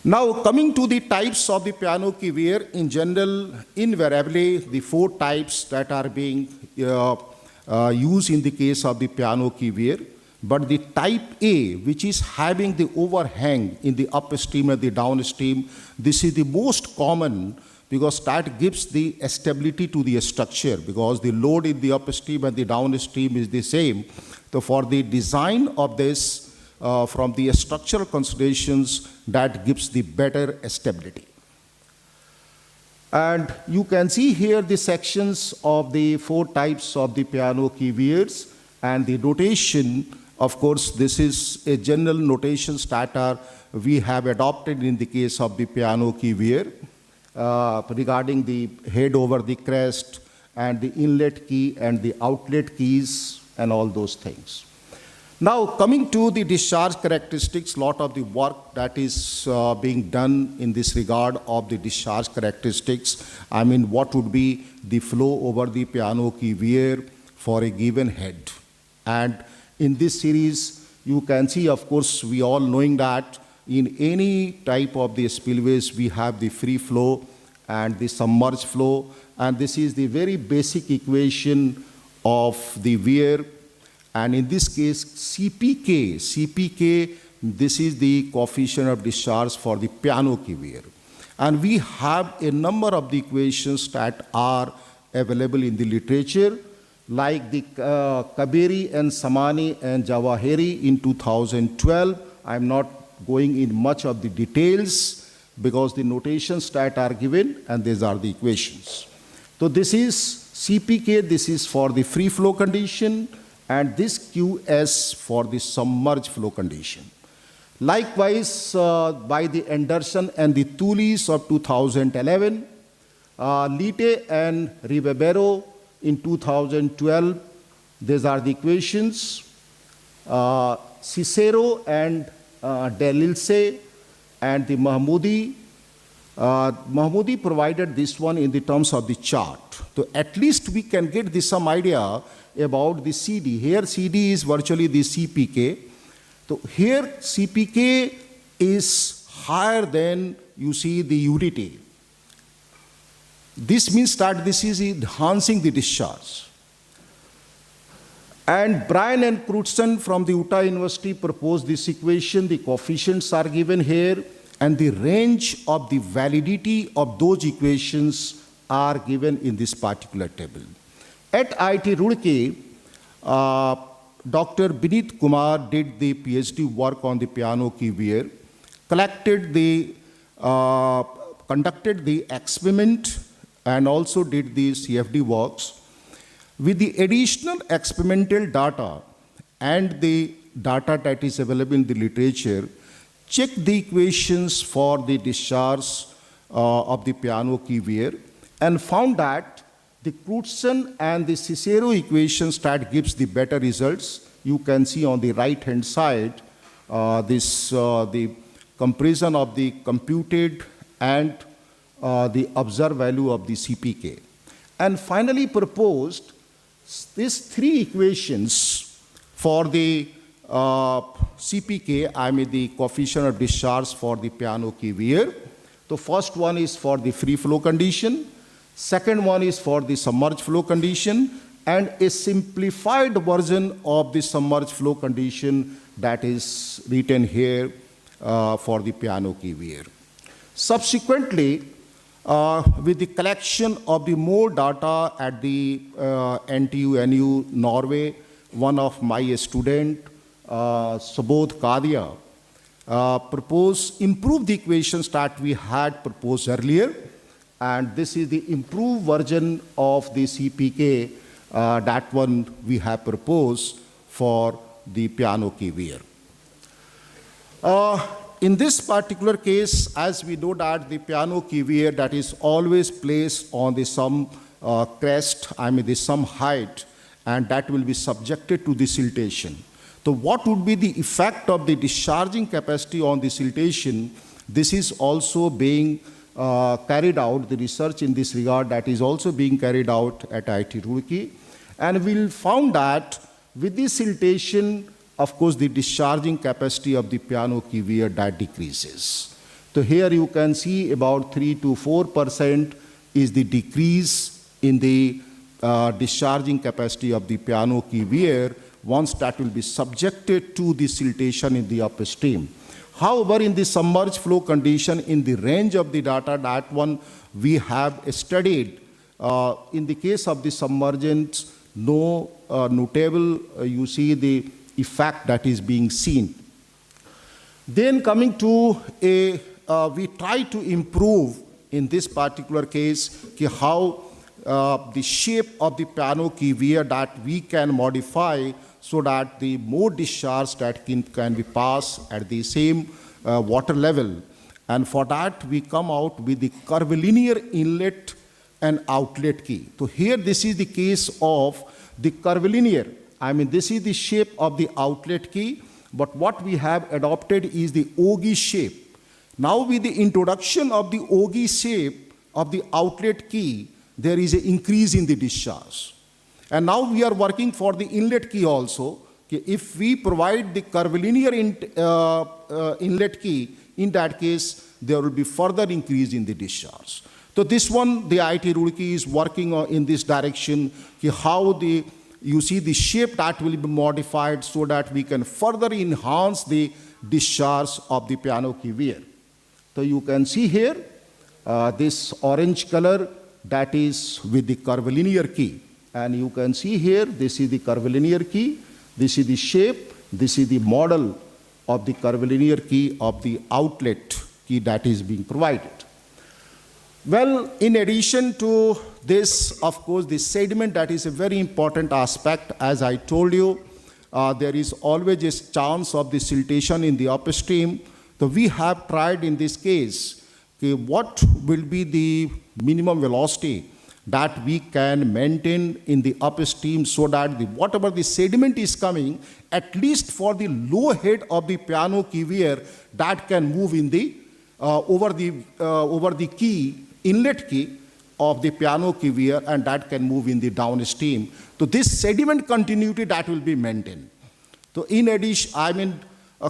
Now, coming to the types of the piano clavier, in general, invariably, the 4 types that are being used in the case of the piano clavier, but the type A, which is having the overhang in the upstream and the downstream, this is the most common, because that gives the stability to the structure, because the load in the upstream and the downstream is the same. So for the design of this, from the structural considerations, that gives the better stability. And you can see here the sections of the 4 types of the piano claviers and the notation. Of course, this is a general notation that we have adopted in the case of the piano clavier regarding the head over the crest and the inlet key and the outlet keys and all those things. Now, coming to the discharge characteristics, lot of the work that is being done in this regard of the discharge characteristics. I mean, what would be the flow over the piano clavier for a given head? And in this series, you can see, of course, we all knowing that in any type of the spillways, we have the free flow and the submerged flow. And this is the very basic equation of the wear, and in this case CPK, this is the coefficient of discharge for the piano key wear. And we have a number of the equations that are available in the literature, like the Kaberi and Samani and Jawahiri in 2012. I'm not going in much of the details because the notations that are given, and these are the equations. So this is CPK, this is for the free flow condition, and this QS for the submerged flow condition. Likewise, by the Anderson and the Thulis of 2011, Lite and Rivebero in 2012, these are the equations. Cicero and Delilse and the Mahmoudi. Mahmoudi provided this one in the terms of the chart. So at least we can get some idea about the CD. Here CD is virtually the CPK. So here CPK is higher than you see the UDT. This means that this is enhancing the discharge. And Brian and Crutzen from the Utah University proposed this equation. The coefficients are given here, and the range of the validity of those equations are given in this particular table. At IIT Roorkee, Dr. Binit Kumar did the PhD work on the piano key wear, conducted the experiment, and also did the CFD works. With the additional experimental data and the data that is available in the literature, check the equations for the discharge of the piano key wear, and found that the Crutzen and the Cicero equations that gives the better results. You can see on the right-hand side the comparison of the computed and the observed value of the CPK. And finally proposed these three equations for the CPK, I mean the coefficient of discharge for the piano key wear. The first one is for the free flow condition, second one is for the submerged flow condition, and a simplified version of the submerged flow condition that is written here for the piano key wear. Subsequently, with the collection of the more data at the NTU Norway, one of my student, Subodh Kadia, proposed improve the equations that we had proposed earlier, and this is the improved version of the CPK, that one we have proposed for the piano key wear. In this particular case, as we know that the piano key wear that is always placed on the some crest, I mean the some height, and that will be subjected to the siltation. So what would be the effect of the discharging capacity on the siltation? This is also being carried out, the research in this regard that is also being carried out at IIT Roorkee. And we'll found that with the siltation, of course, the discharging capacity of the piano key wear that decreases. So here you can see about 3 to 4% is the decrease in the discharging capacity of the piano key wear once that will be subjected to the siltation in the upstream. However, in the submerged flow condition, in the range of the data, that one we have studied. In the case of the submergence, no notable, you see the effect that is being seen. Then coming to we try to improve in this particular case how the shape of the piano key wear that we can modify so that the more discharge that can be passed at the same water level. And for that we come out with the curvilinear inlet and outlet key. So here this is the case of the curvilinear. I mean this is the shape of the outlet key, but what we have adopted is the ogee shape. Now with the introduction of the ogee shape of the outlet key, there is an increase in the discharge. And now we are working for the inlet key also. If we provide the curvilinear inlet key, in that case, there will be further increase in the discharge. So this one, the IIT Roorkee is working in this direction, how the you see the shape that will be modified so that we can further enhance the discharge of the piano key wear. So you can see here this orange color that is with the curvilinear key. And you can see here, this is the curvilinear key, this is the shape, this is the model of the curvilinear key of the outlet key that is being provided. Well, in addition to this, of course, the sediment, that is a very important aspect. As I told you, there is always a chance of the siltation in the upstream. So we have tried in this case, what will be the minimum velocity that we can maintain in the upstream so that whatever the sediment is coming, at least for the low head of the piano key wear, that can move in the over the key, inlet key of the piano key wear, and that can move in the downstream. So this sediment continuity that will be maintained. So in addition,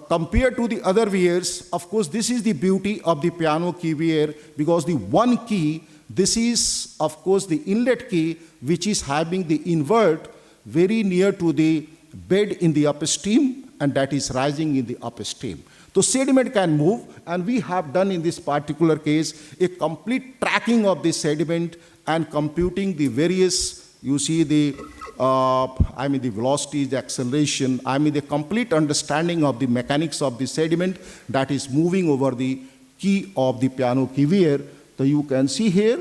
compared to the other wears, of course, this is the beauty of the piano key wear, because the one key, this is, of course, the inlet key, which is having the invert very near to the bed in the upstream, and that is rising in the upstream. So sediment can move, and we have done in this particular case a complete tracking of the sediment and computing the various, you see the, the velocity, the acceleration, the complete understanding of the mechanics of the sediment that is moving over the key of the piano key wear. So you can see here,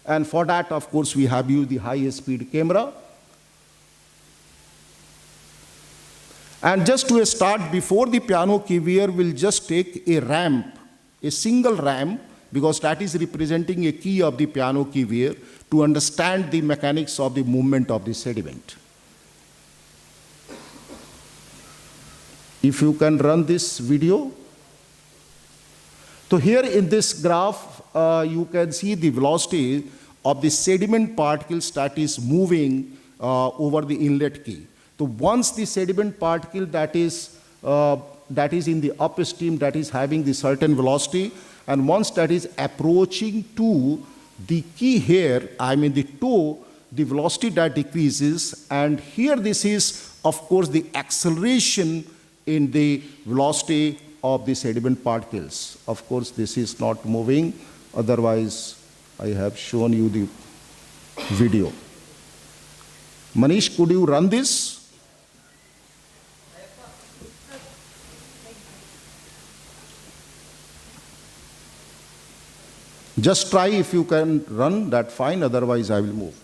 and for that, of course, we have used the high-speed camera. And just to start, before the piano key wear, we'll just take a ramp, a single ramp, because that is representing a key of the piano key wear, to understand the mechanics of the movement of the sediment. If you can run this video. So here in this graph, you can see the velocity of the sediment particles that is moving over the inlet key. So once the sediment particle that is in the upstream, that is having the certain velocity, and once that is approaching to the key here, the toe, the velocity that decreases, and here this is, of course, the acceleration in the velocity of the sediment particles. Of course, this is not moving, otherwise I have shown you the video. Manish, could you run this? Just try, if you can run that, fine, otherwise I will move.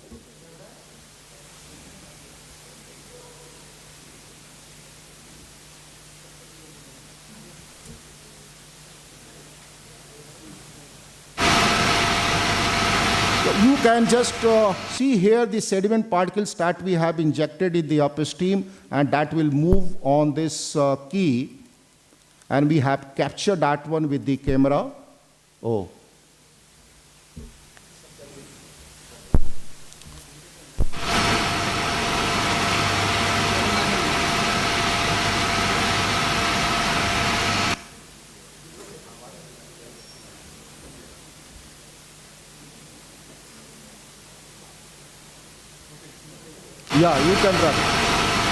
You can just see here the sediment particles that we have injected in the upstream, and that will move on this key, and we have captured that one with the camera. Oh. Yeah, you can run.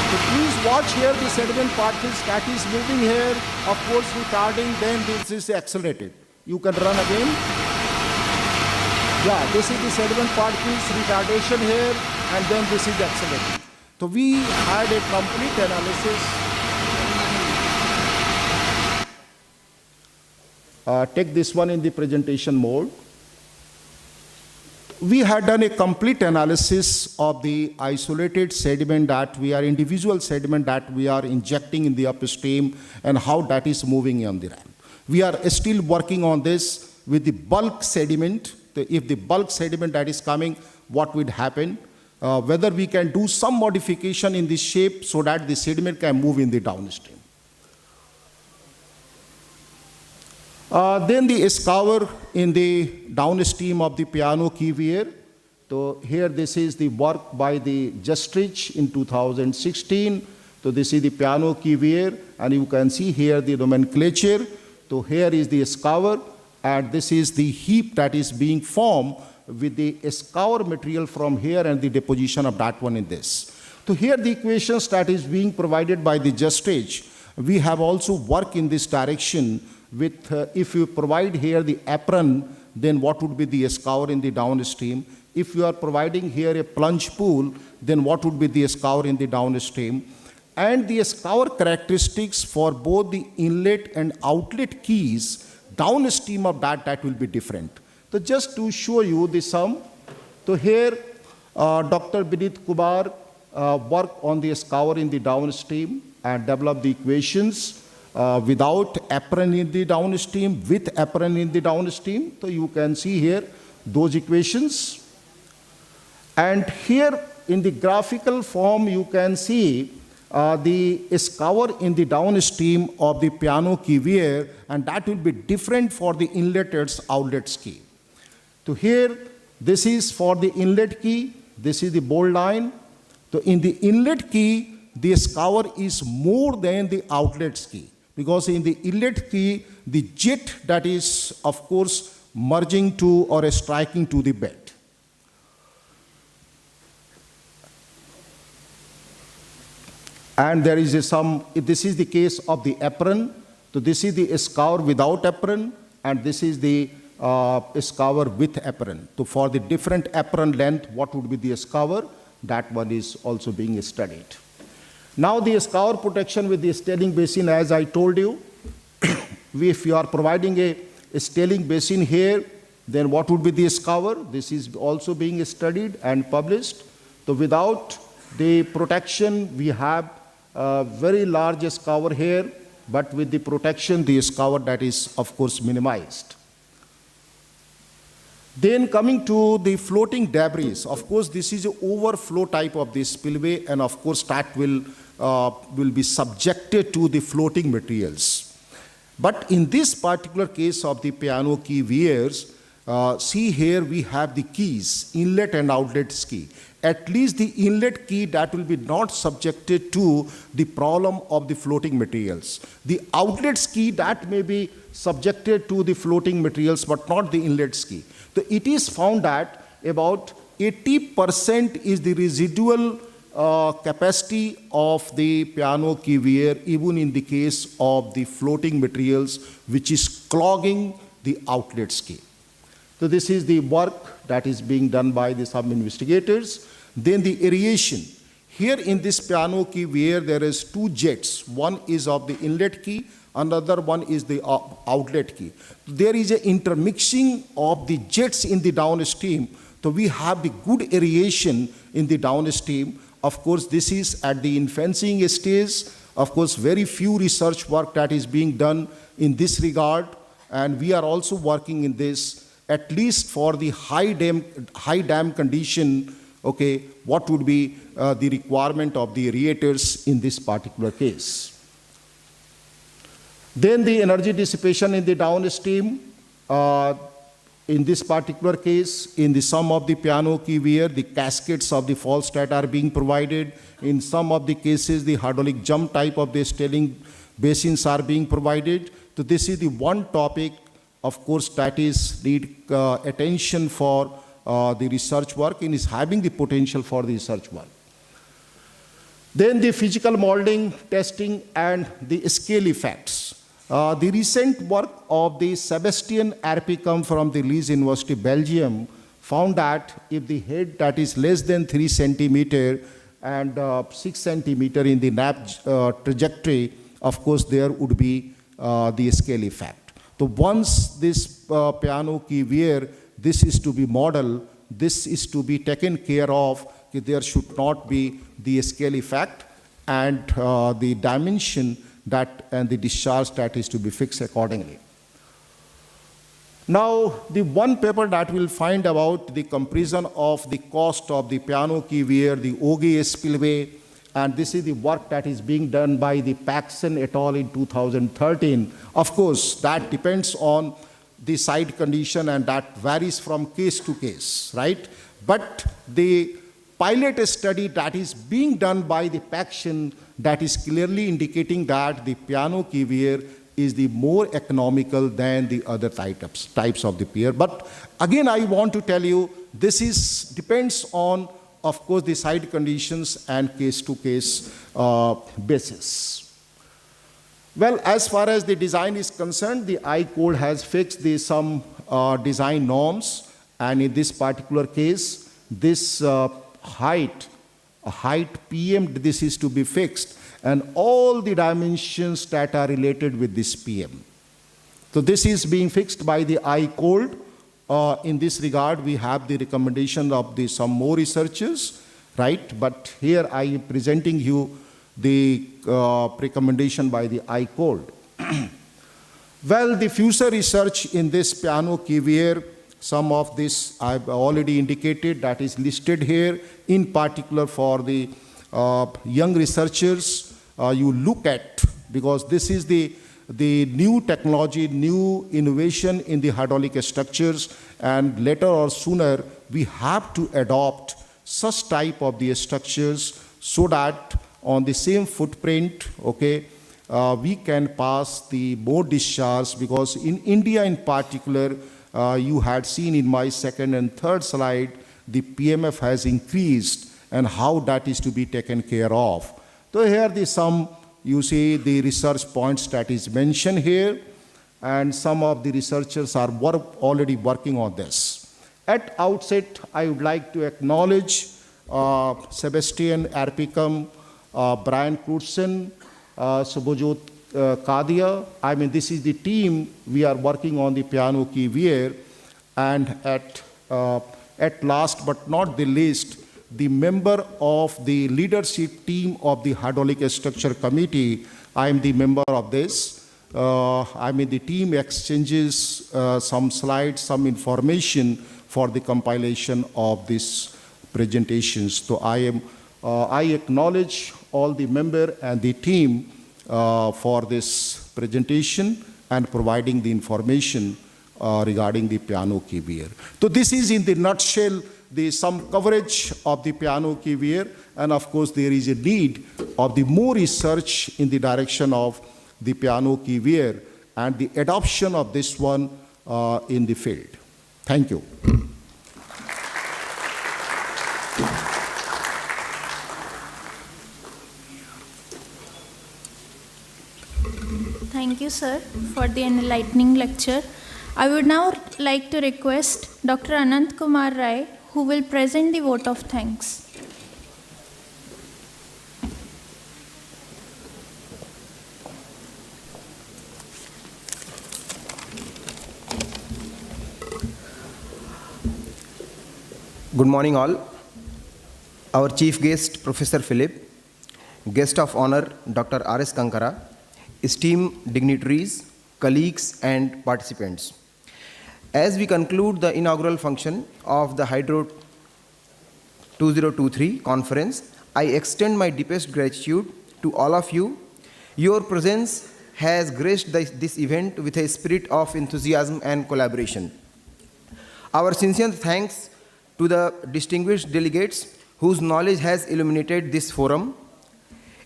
So please watch here the sediment particles that is moving here, of course retarding, then this is accelerated. You can run again. Yeah, this is the sediment particles retardation here, and then this is accelerating. So we had a complete analysis. Take this one in the presentation mode. We had done a complete analysis of the isolated sediment that we are, individual sediment that we are injecting in the upstream, and how that is moving on the ramp. We are still working on this with the bulk sediment. If the bulk sediment that is coming, what would happen? Whether we can do some modification in the shape so that the sediment can move in the downstream. Then the scour in the downstream of the piano key wear. So here this is the work by the Justrich in 2016. So this is the piano key wear, and you can see here the nomenclature. So here is the scour, and this is the heap that is being formed with the scour material from here and the deposition of that one in this. To hear the equations that is being provided by the Justage, we have also worked in this direction with, if you provide here the apron, then what would be the scour in the downstream? If you are providing here a plunge pool, then what would be the scour in the downstream? And the scour characteristics for both the inlet and outlet keys, downstream of that will be different. So just to show you the sum, so here Dr. Binit Kumar worked on the scour in the downstream and developed the equations without apron in the downstream, with apron in the downstream. So you can see here those equations. And here in the graphical form, you can see the scour in the downstream of the piano key wear, and that will be different for the inlet's outlet key. So here, this is for the inlet key, this is the bold line. So in the inlet key, the scour is more than the outlet key, because in the inlet key, the jet that is, of course, merging to or striking to the bed. And there is this is the case of the apron. So this is the scour without apron, and this is the scour with apron. So for the different apron length, what would be the scour? That one is also being studied. Now the scour protection with the scaling basin, as I told you, if you are providing a scaling basin here, then what would be the scour? This is also being studied and published. So without the protection, we have a very large scour here, but with the protection, the scour that is, of course, minimized. Then coming to the floating debris, of course, this is an overflow type of the spillway, and of course, that will be subjected to the floating materials. But in this particular case of the piano key wears, see here we have the keys, inlet and outlet key. At least the inlet key that will be not subjected to the problem of the floating materials. The outlet key that may be subjected to the floating materials, but not the inlet key. So it is found that about 80% is the residual capacity of the piano key wear, even in the case of the floating materials, which is clogging the outlet key. So this is the work that is being done by some investigators. Then the aeration. Here in this piano key wear, there is two jets. One is of the inlet key, another one is the outlet key. There is an intermixing of the jets in the downstream. So we have the good aeration in the downstream. Of course, this is at the infancy stage. Of course, very few research work that is being done in this regard. And we are also working in this, at least for the high dam condition. Okay, what would be the requirement of the aerators in this particular case? Then the energy dissipation in the downstream. In this particular case, in the some of the piano key wear, the cascades of the fall stat are being provided. In some of the cases, the hydraulic jump type of the scaling basins are being provided. So this is the one topic, of course, that is need attention for the research work and is having the potential for the research work. Then the physical molding, testing, and the scale effects. The recent work of the Sebastian Arpicum from the Leeds University, Belgium, found that if the head that is less than 3 centimeter and 6 centimeter in the nap trajectory, of course, there would be the scale effect. So once this piano key wear, this is to be modeled, this is to be taken care of, there should not be the scale effect, and the dimension that and the discharge that is to be fixed accordingly. Now, the one paper that we'll find about the comparison of the cost of the piano key wear, the OGA spillway, and this is the work that is being done by the Paxson et al. In 2013. Of course, that depends on the site condition and that varies from case to case, right? But the pilot study that is being done by the Paxson, that is clearly indicating that the piano key wear is the more economical than the other types of the pier. But again, I want to tell you, this depends on of course, the site conditions and case-to-case basis. Well, as far as the design is concerned, the I code has fixed some design norms, and in this particular case, this height PM, this is to be fixed, and all the dimensions that are related with this PM. So this is being fixed by the I code. In this regard, we have the recommendation of some more researchers, right? But here I am presenting you the recommendation by the I code. Well, the future research in this piano keywear, some of this I've already indicated, that is listed here, in particular for the young researchers you look at, because this is the new technology, new innovation in the hydraulic structures, and later or sooner we have to adopt such type of the structures so that on the same footprint, okay, we can pass the more discharge, because in India in particular, you had seen in my second and third slide, the PMF has increased and how that is to be taken care of. So here the some, you see the research points that is mentioned here, and some of the researchers are already working on this. At outset, I would like to acknowledge Sebastian Arpicum, Brian Knudsen, Subhajot Kadia. I mean, this is the team we are working on the piano keywear, and at last but not the least, the member of the leadership team of the hydraulic structure committee. I am the member of this. I mean, the team exchanges some slides, some information for the compilation of these presentations. So I acknowledge all the member and the team for this presentation and providing the information regarding the piano keywear. So this is in the nutshell some coverage of the piano keywear, and of course there is a need of the more research in the direction of the piano keywear and the adoption of this one in the field. Thank you. Thank you, sir, for the enlightening lecture. I would now like to request Dr. Anant Kumar Rai, who will present the vote of thanks. Good morning, all. Our chief guest, Professor Philip, guest of honor, Dr. R.S. Kankara, esteemed dignitaries, colleagues, and participants. As we conclude the inaugural function of the Hydro 2023 conference, I extend my deepest gratitude to all of you. Your presence has graced this event with a spirit of enthusiasm and collaboration. Our sincere thanks to the distinguished delegates whose knowledge has illuminated this forum.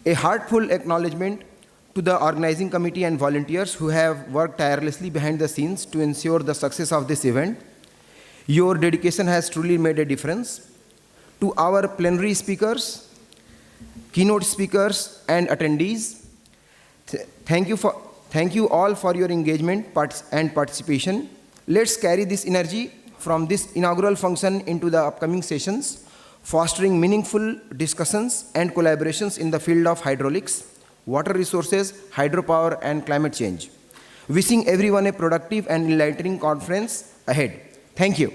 A heartfelt acknowledgement to the organizing committee and volunteers who have worked tirelessly behind the scenes to ensure the success of this event. Your dedication has truly made a difference. To our plenary speakers, keynote speakers, and attendees, thank you all for your engagement and participation. Let's carry this energy from this inaugural function into the upcoming sessions, fostering meaningful discussions and collaborations in the field of hydraulics, water resources, hydropower, and climate change. Wishing everyone a productive and enlightening conference ahead. Thank you.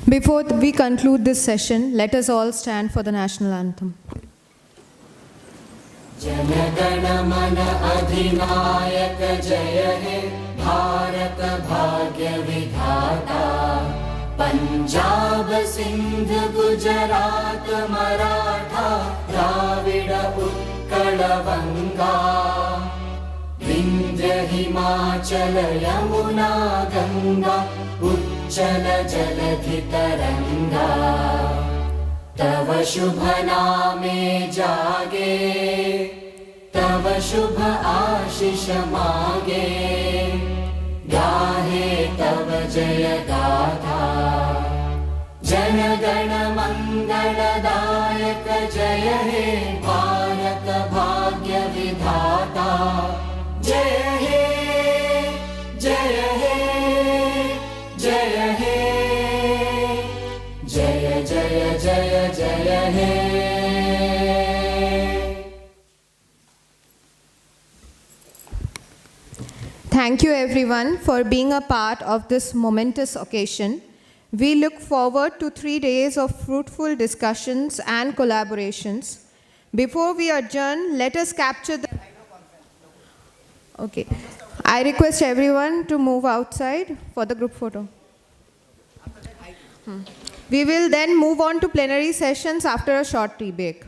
Before we conclude this session, let us all stand for the national anthem. जनगण मन अधिनायक जय हे भारत भाग्य विधाता पंजाब सिंध गुजरात मराठा द्राविड उत्कल गंगा विंध्य हिमाचल यमुना गंगा उच्चल जलधि तरंगा तव शुभ नामे जागे तव शुभ आशीष मागे गाहे तव जय मङ्गलदायक जय हे भारत भाग्य विधाता जय हे जय हे जय हे जय जय जय जय हे Thank you everyone for being a part of this momentous occasion. We look forward to 3 days of fruitful discussions and collaborations. Before we adjourn, let us capture the... Okay. I request everyone to move outside for the group photo. We will then move on to plenary sessions after a short tea break.